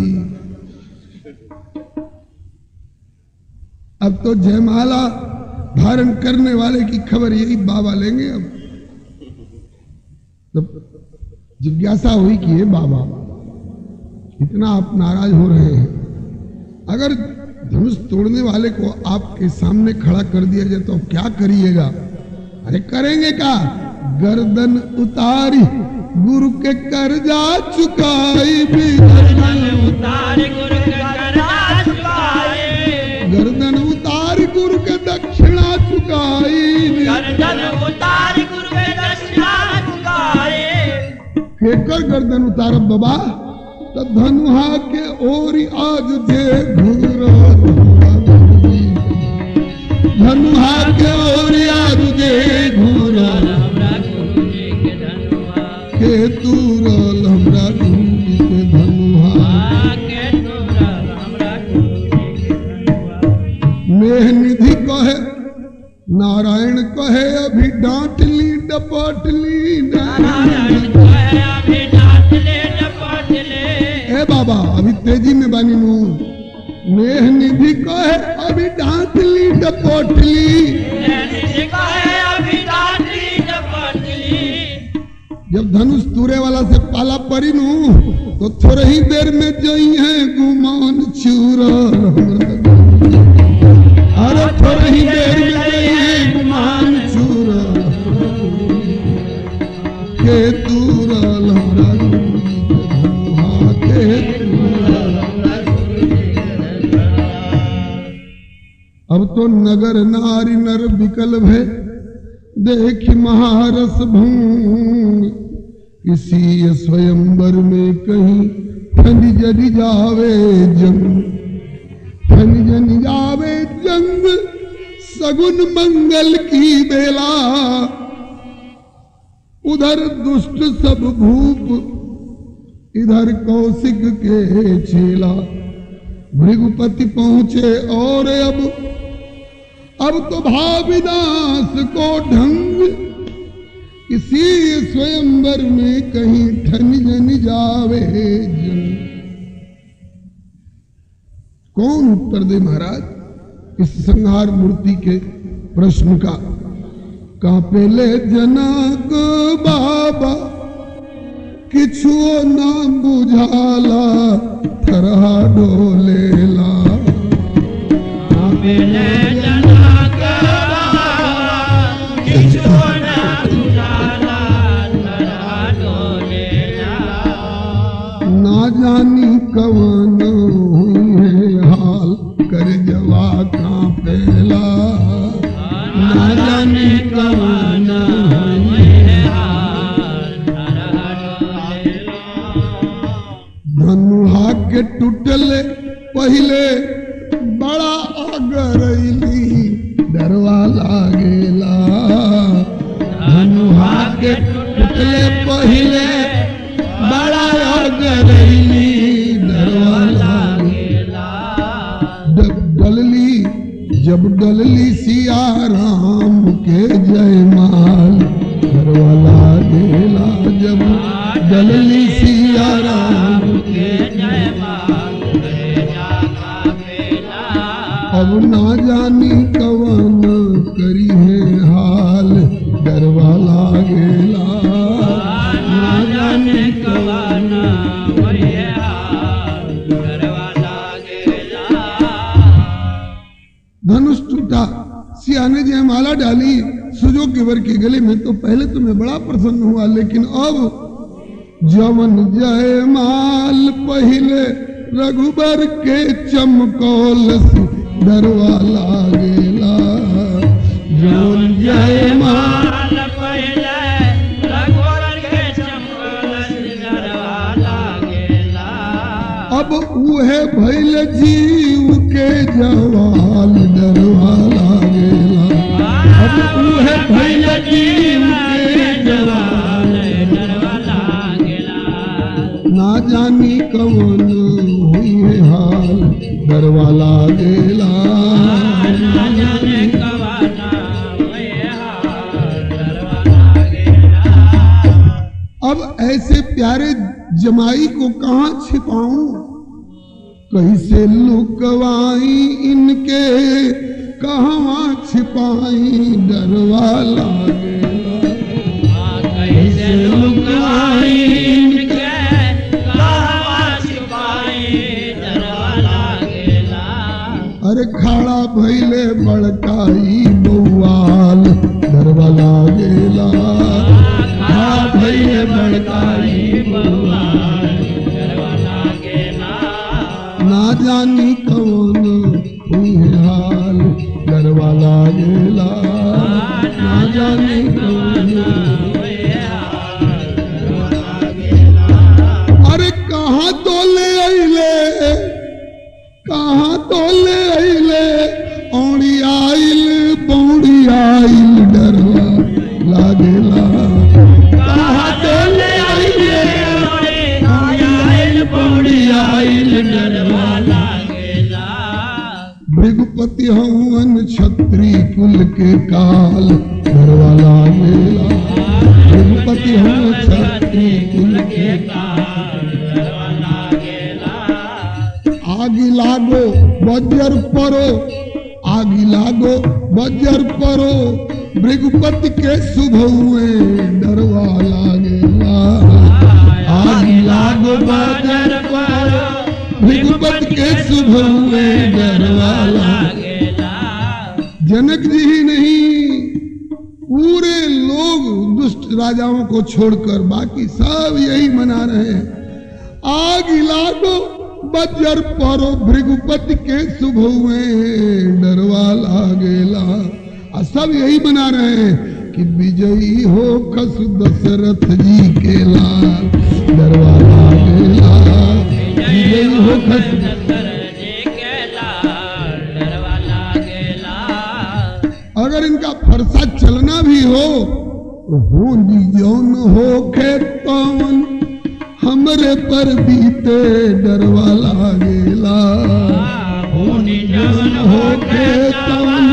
अब तो जयमाला धारण करने वाले की खबर यही बाबा लेंगे। अब तो जिज्ञासा हुई कि ये बाबा इतना आप नाराज हो रहे हैं, अगर धनुष तोड़ने वाले को आपके सामने खड़ा कर दिया जाए तो क्या करिएगा? अरे करेंगे क्या? गर्दन उतारी गुरु के कर्जा चुकाई भी, गर्दन उतार गुरु के कर्जा चुकाई, गर्दन उतारी गुरु के दक्षिणा चुकाई, गर्दन उतार गुरु के दक्षिणा चुकाई। फेंकर गर्दन उतार बाबा, तो धनुहा के ओरी आज दे घूरा, धनुहा के ओरी आज दे घूरा, के तूरल हमरा गुरु जी के धनुहा, मेह निधि कहे नारायण कहे अभी डांट ली डपट ली, नारायण कहे अभी डांट ले डपट ले। ए बाबा अभी तेजी में बानी नू, मेह निधि कहे अभी डांट ली डपट ली, कहे अभी डांट ली डपट ली। जब धनुष तूरे वाला से पाला परी नू तो थोड़े ही देर में जई है गुमान चूरा, अरे थोड़े ही देर में जई है गुमान चूरा, के तूरल हमरा गुरु जी के धनुहा, के तूरल। अब तो नगर नारी नर विकल भय, देख महारस भंग, किसी स्वयंवर में कहीं ठंडी जनी जावे जंग, ठंडी जनी जावे जंग, सगुन मंगल की बेला, उधर दुष्ट सब भूप, इधर कौशिक के चेला, भृगुपति पहुंचे और अब तो भाविदास को ढंग, किसी स्वयंवर में कहीं ठन जन जावे जंग। कौन उत्तर दे महाराज इस संहार मूर्ति के प्रश्न का? कापेले जनक बाबा किछुओ ना बुझाला, थरहा डोलेला, कापेले जनक बाबा किछुओ ना बुझाला, थरहा डोलेला। ना जानी कवन हुई है हाल, कर जवा कापेला, ना जानी कवन हुई है हाल, धनुहा के टूटले पहले बड़ा अगरैली, डरवा लागेला, ले पहिले बड़ा गरैली डरवाला जब डलली सिया राम के जयमाल डरवाला गेला जब डलली सिया राम के अब ना जानी कवन करी है हाल डरवाला गेला ना जानी कवन धनुष टूटा। सिया ने जयमाला डाली सुजोगिवर के गले में तो पहले तो मैं बड़ा प्रसन्न हुआ, लेकिन अब जवन जयमाल पहले रघुबर के चमकौल डरवाला गेला जवन जयमाल पहले रघुबर के चमकौल डरवाला गेला अब उहे भइल जीव के जवाल डरवाला गेला अब उहे भइल जीव के जवाल डरवाला गेला ना जानी कवन हुई है हाल डरवाला गेला ना जाने कवन हुई है हाल डरवाला गेला। अब ऐसे प्यारे जमाई को कहाँ छिपाऊं, कैसे लुकवाई इनके कहाँ छिपाई डरवाला गेला कैसे लुकवाई इनके कहाँ छिपाई डरवाला गेला। अरे खड़ा भइले बड़काई बउआल डरवाला गेला खड़ा भइले बड़काई बउआल डरवाला गेला ना जानी कौन हुई है हाल डरवाला गेला ना जानी कौन हुई है हाल डरवाला गेला। अरे कहाँ तो ले अइले कहाँ तो ले अइले औड़ी आइल पौड़ी आइल डरवाला गेला कहाँ तो ले अइले पौड़ी आइल डरवाला गेला। भृगुपति हवन क्षत्रि कुल के काल डरवाला गेला भृगुपति हवन क्षत्रि कुल के काल डरवाला गेला। आगी लागो बजर परो आगी लागो बजर परो भृगुपति के शुभ हुए डरवाला गेला आगी लागो बजर परो भृगुपति के शुभ हुए डरवाला गेला। जनक जी ही नहीं पूरे लोग दुष्ट राजाओं को छोड़कर बाकी सब यही मना रहे हैं आग लागो बजर परो भृगुपति के शुभ हुए डरवाला गेला सब यही मना रहे हैं कि विजयी हो खसु दशरथ जी के लाल डरवाला गेला विजयी हो खसु अगर इनका फरसा चलना भी हो तो होनी जौन हो खेतवन हमरे पर बीते डरवाला गेला होनी जौन हो खेतवन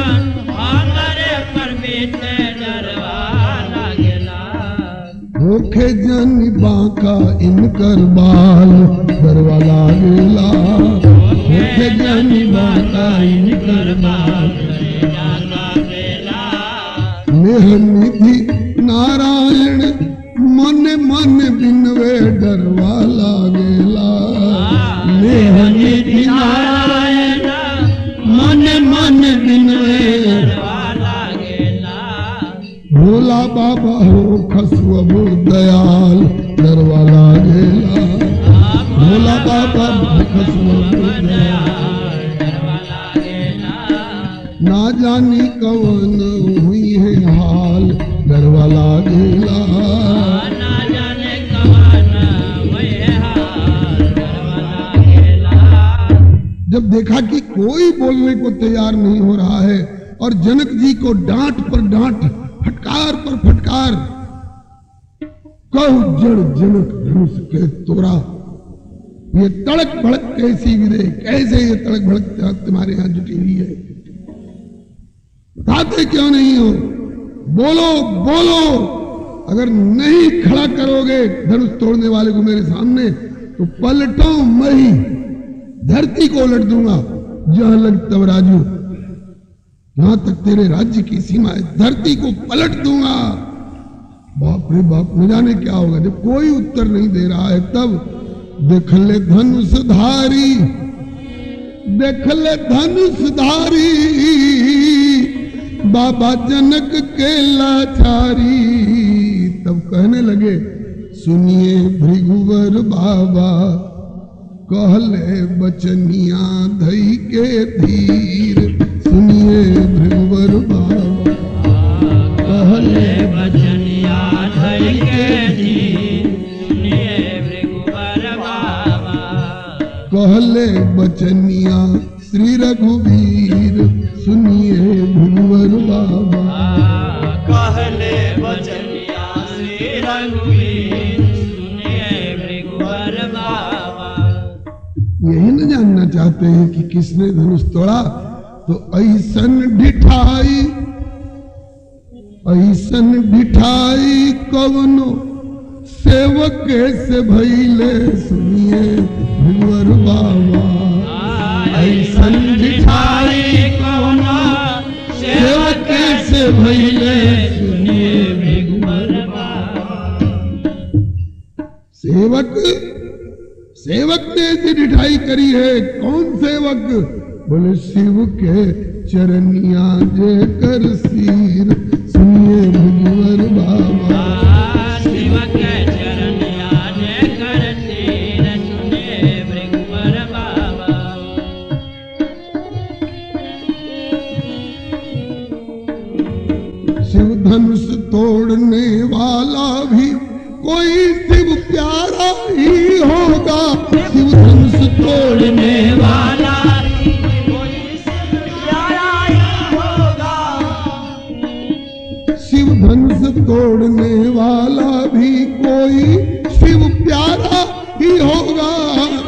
हमरे पर बीते डरवाला गेला। होखे जन बांका इनकर बाल डरवाला गेला होखे जन बांका इनकर बाल नेह निधि नारायण मन मन बिनवे डरवाला गेला नेह निधि नारायण मन मन बिनवे डरवाला गेला। भोला बाबा हो खसुअब दयाल डरवाला गेला भोला बाबा खसुअब दयाल डरवाला गेला। ना जानी कवन हुई है हाल डरवाला गेला ना जाने कवन हुई है हाल डरवाला गेला। जब देखा कि कोई बोलने को तैयार नहीं हो रहा है और जनक जी को डांट पर डांट फटकार पर फटकार कहु जड़ जनक धनुष के तोरा। ये तड़क भड़क कैसी विदे, कैसे ये तड़क भड़क तुम्हारे यहां जुटी हुई है, बताते क्यों नहीं हो? बोलो बोलो, अगर नहीं खड़ा करोगे धनुष तोड़ने वाले को मेरे सामने तो पलटो मैं ही धरती को उलट दूंगा। जहां लग तब राजू, जहां तक तेरे राज्य की सीमा है धरती को पलट दूंगा। बाप रे बाप, न जाने क्या होगा। जब कोई उत्तर नहीं दे रहा है तब देख ले धनुषधारी, देख ले धनुषधारी बाबा जनक के लाचारी। तब कहने लगे सुनिए भृगुवर बाबा, कहले बचनिया धई के धीर। सुनिए भृगुवर बाबा, कहले बचनिया धई के धीर। सुनिए भृगुवर बाबा, कहले बचनिया श्री रघुवीर। सुनिए भृगुवर बाबा, कहले बचनिया श्री रघुवीर। सुनिए भृगुवर बाबा। यही न जानना चाहते हैं कि किसने धनुष तोड़ा? तो ऐसन ढिठाई, ऐसन ढिठाई कवनो सेवक से भइले। सुनिए भृगुवर बाबा, ऐसन ढिठाई कवनो सेवक से भइले। सुनिए भृगुवर बाबा। सेवक, सेवक ने ऐसी ढिठाई करी है। कौन सेवक? बोले शिव के चरनिया जे कर सीर। सुनिए भृगुवर बाबा, शिव के चरनिया जे कर सीर। सुनिए भृगुवर बाबा। शिव धनुष तोड़ने वाला भी कोई शिव प्यारा ही होगा। शिव धनुष तोड़ने वाला कोई शिव प्यारा ही होगा। शिव धनुष तोड़ने वाला भी कोई शिव प्यारा ही होगा।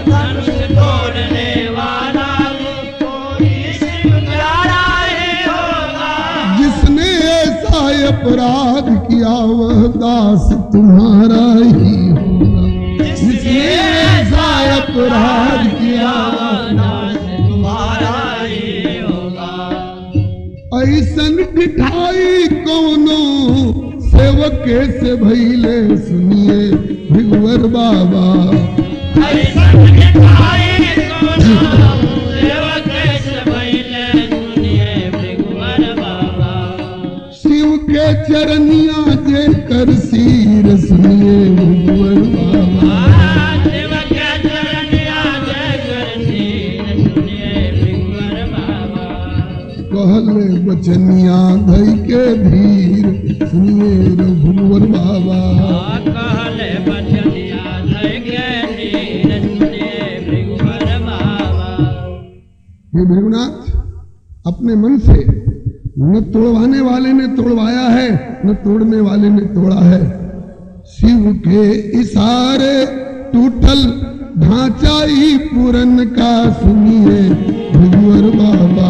धनुष तोड़ने वाला भी कोई शिव प्यारा ही होगा। जिसने ऐसा अपराध किया वह दास तुम्हारा ही होगा। जिसने ऐसा अपराध किया दास तुम्हारा ही होगा। ऐसन ढिठाई कौनो सेवक से भइले। सुनिए भृगुवर बाबा, ऐसन ढिठाई कौनो सेवक से भइले। सुनिए भृगुवर बाबा। शिव के चरनिया जे कर सीर। सुनिए भृगुवर बाबा, शिव के चरनिया जे कर सीर। सुनिए भृगुवर बाबा। कहले बचनिया धई के धीर। सुनिए भृगुवर बाबा, कहले बचनिया धई के धीर। सुनिए भृगुवर बाबा। हे भृगुनाथ, अपने मन से न तोड़वाने वाले ने तोड़वाया है, न तोड़ने वाले ने तोड़ा है। शिव के इशारे टूटल ढांचा ही पूरन का। सुनिए भृगुवर बाबा,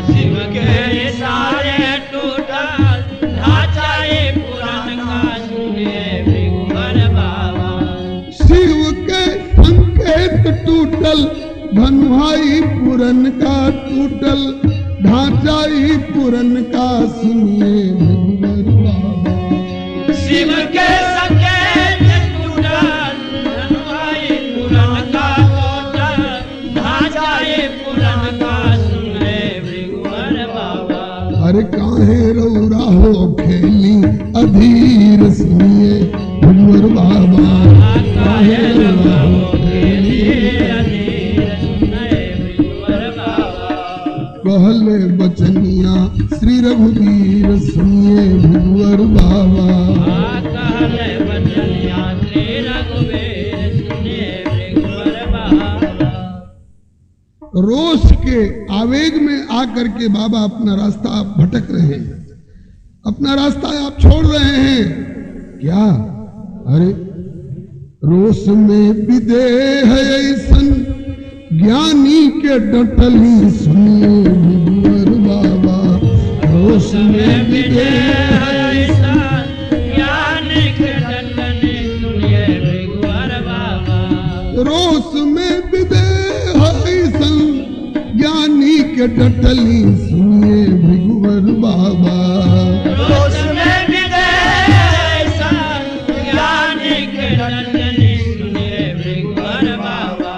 शिव के इशारे टूटल ढांचा ही पूरन का। सुनिए भृगुवर बाबा। शिव के संकेत टूटल धनुहाई पूरन का। टूटल ढांचा ही पूरन का। सुनिए भृगुवर बाबा, शिव के संकेत टूटल धनुहाई पूरन का। टूटल ढांचा ही पूरन का। सुनिए भृगुवर बाबा। अरे काहे रौरा हो खेली अधीर। सुनिए भृगुवर बाबा, काहे रौरा हो खेली। कहले बचनिया श्री रघुवीर। सुनिए भृगुवर बाबा, कहले बचनिया श्री रघुवीर। सुनिए भृगुवर बाबा। रोष के आवेग में आकर के बाबा अपना रास्ता आप भटक रहे हैं, अपना रास्ता आप छोड़ रहे हैं। क्या अरे रोष में विदेह ऐसन ज्ञानी के डटली सुनिए भृगुवर बाबा। रोष में विदेह ऐसा ज्ञान के डटने सुनिए भृगुवर बाबा। रोष में विदेह ऐसन ज्ञानी के डटली सुनिए भृगुवर बाबा। रोष में विदेह ऐसा ज्ञान के डटने सुनिए भृगुवर बाबा।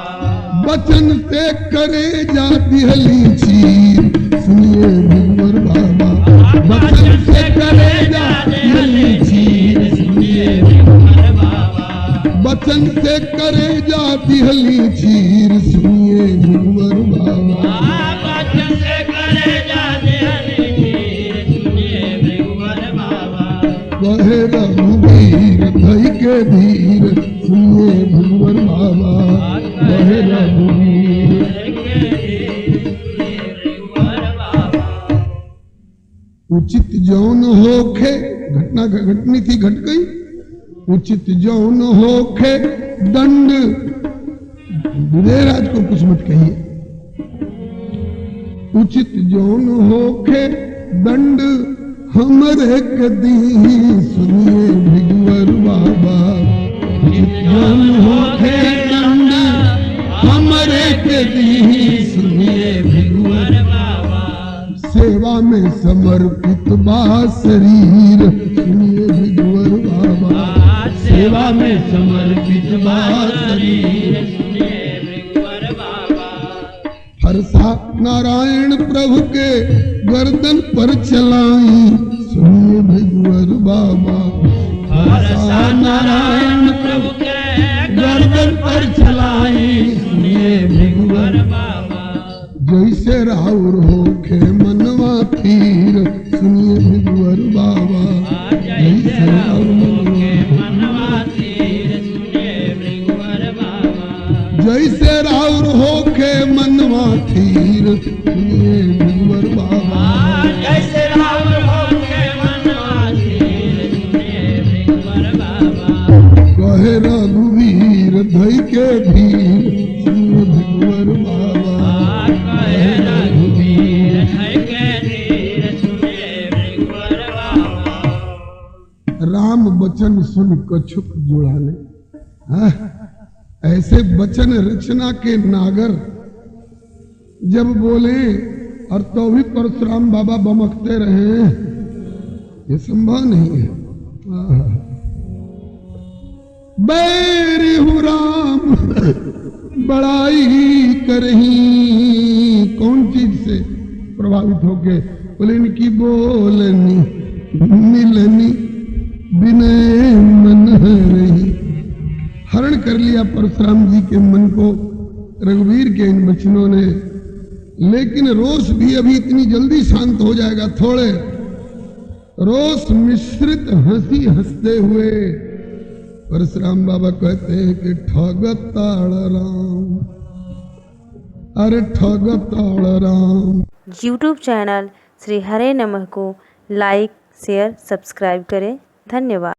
बचन से करे जाती हली चीर सुनिए भृगुवर बाबा। बचन से करे जाती हली चीर सुनिए भृगुवर बाबा। बचन से करे जाती हली चीर सुनिए भृगुवर बाबा। बचन से करे जाते हली चीर सुनिए भृगुवर बाबा। कहे रघुवीर धई के धीर सुनिए भृगुवर बाबा। कहे रघुवीर उचित जौन होखे, घटना घटनी थी घट गई। उचित जौन होखे दंड, विदेहराज को कुछ मत कहिए। उचित जौन होखे दंड हमरे कदी सुनिए भृगुवर बाबा। उचित जौन होखे दंड हमरे कदी सुनिए भृगुवर बाबा। सेवा में समर्पित बा शरीर सुनिए भृगुवर बाबा। सेवा में समर्पित बा शरीर सुनिए भृगुवर बाबा। हर्षा नारायण प्रभु के गर्दन पर चलाई सुनिए भृगुवर बाबा। हर्षा नारायण प्रभु के गर्दन पर चलाई सुनिए भृगुवर बाबा। जैसे राउर होखे मनवा तीर सुनिए भृगुवर बाबा। जैसे राउर के मनवा तीर सुनिए भृगुवर बाबा। जैसे राउर होखे मनवा तीर सुनिए भृगुवर बाबा। जैसे राउर होके मनवा तीर सुनिए भृगुवर बाबा। कहे रघुवीर धई के धीर सुनिए भृगुवर बाबा। कहे रघुवीर धई के धीर सुनिए भृगुवर बाबा। राम बचन सुन कछुक जुड़ाने। हाँ? ऐसे वचन रचना के नागर जब बोले और तो भी परशुराम बाबा बमकते रहे, ये संभव नहीं है। बैरी हूँ राम बड़ाई करही, कौन चीज से प्रभावित होके बोले, इनकी बोलनी मिलनी विनय मन रही। हरण कर लिया परशुराम जी के मन को रघुवीर के इन वचनों ने। लेकिन रोष भी अभी इतनी जल्दी शांत हो जाएगा। थोड़े रोष मिश्रित हंसी हंसते हुए परशुराम बाबा कहते हैं कि ठगताड़ राम, अरे ठगताड़ राम। YouTube चैनल श्री हरे नमः को लाइक शेयर सब्सक्राइब करें। धन्यवाद।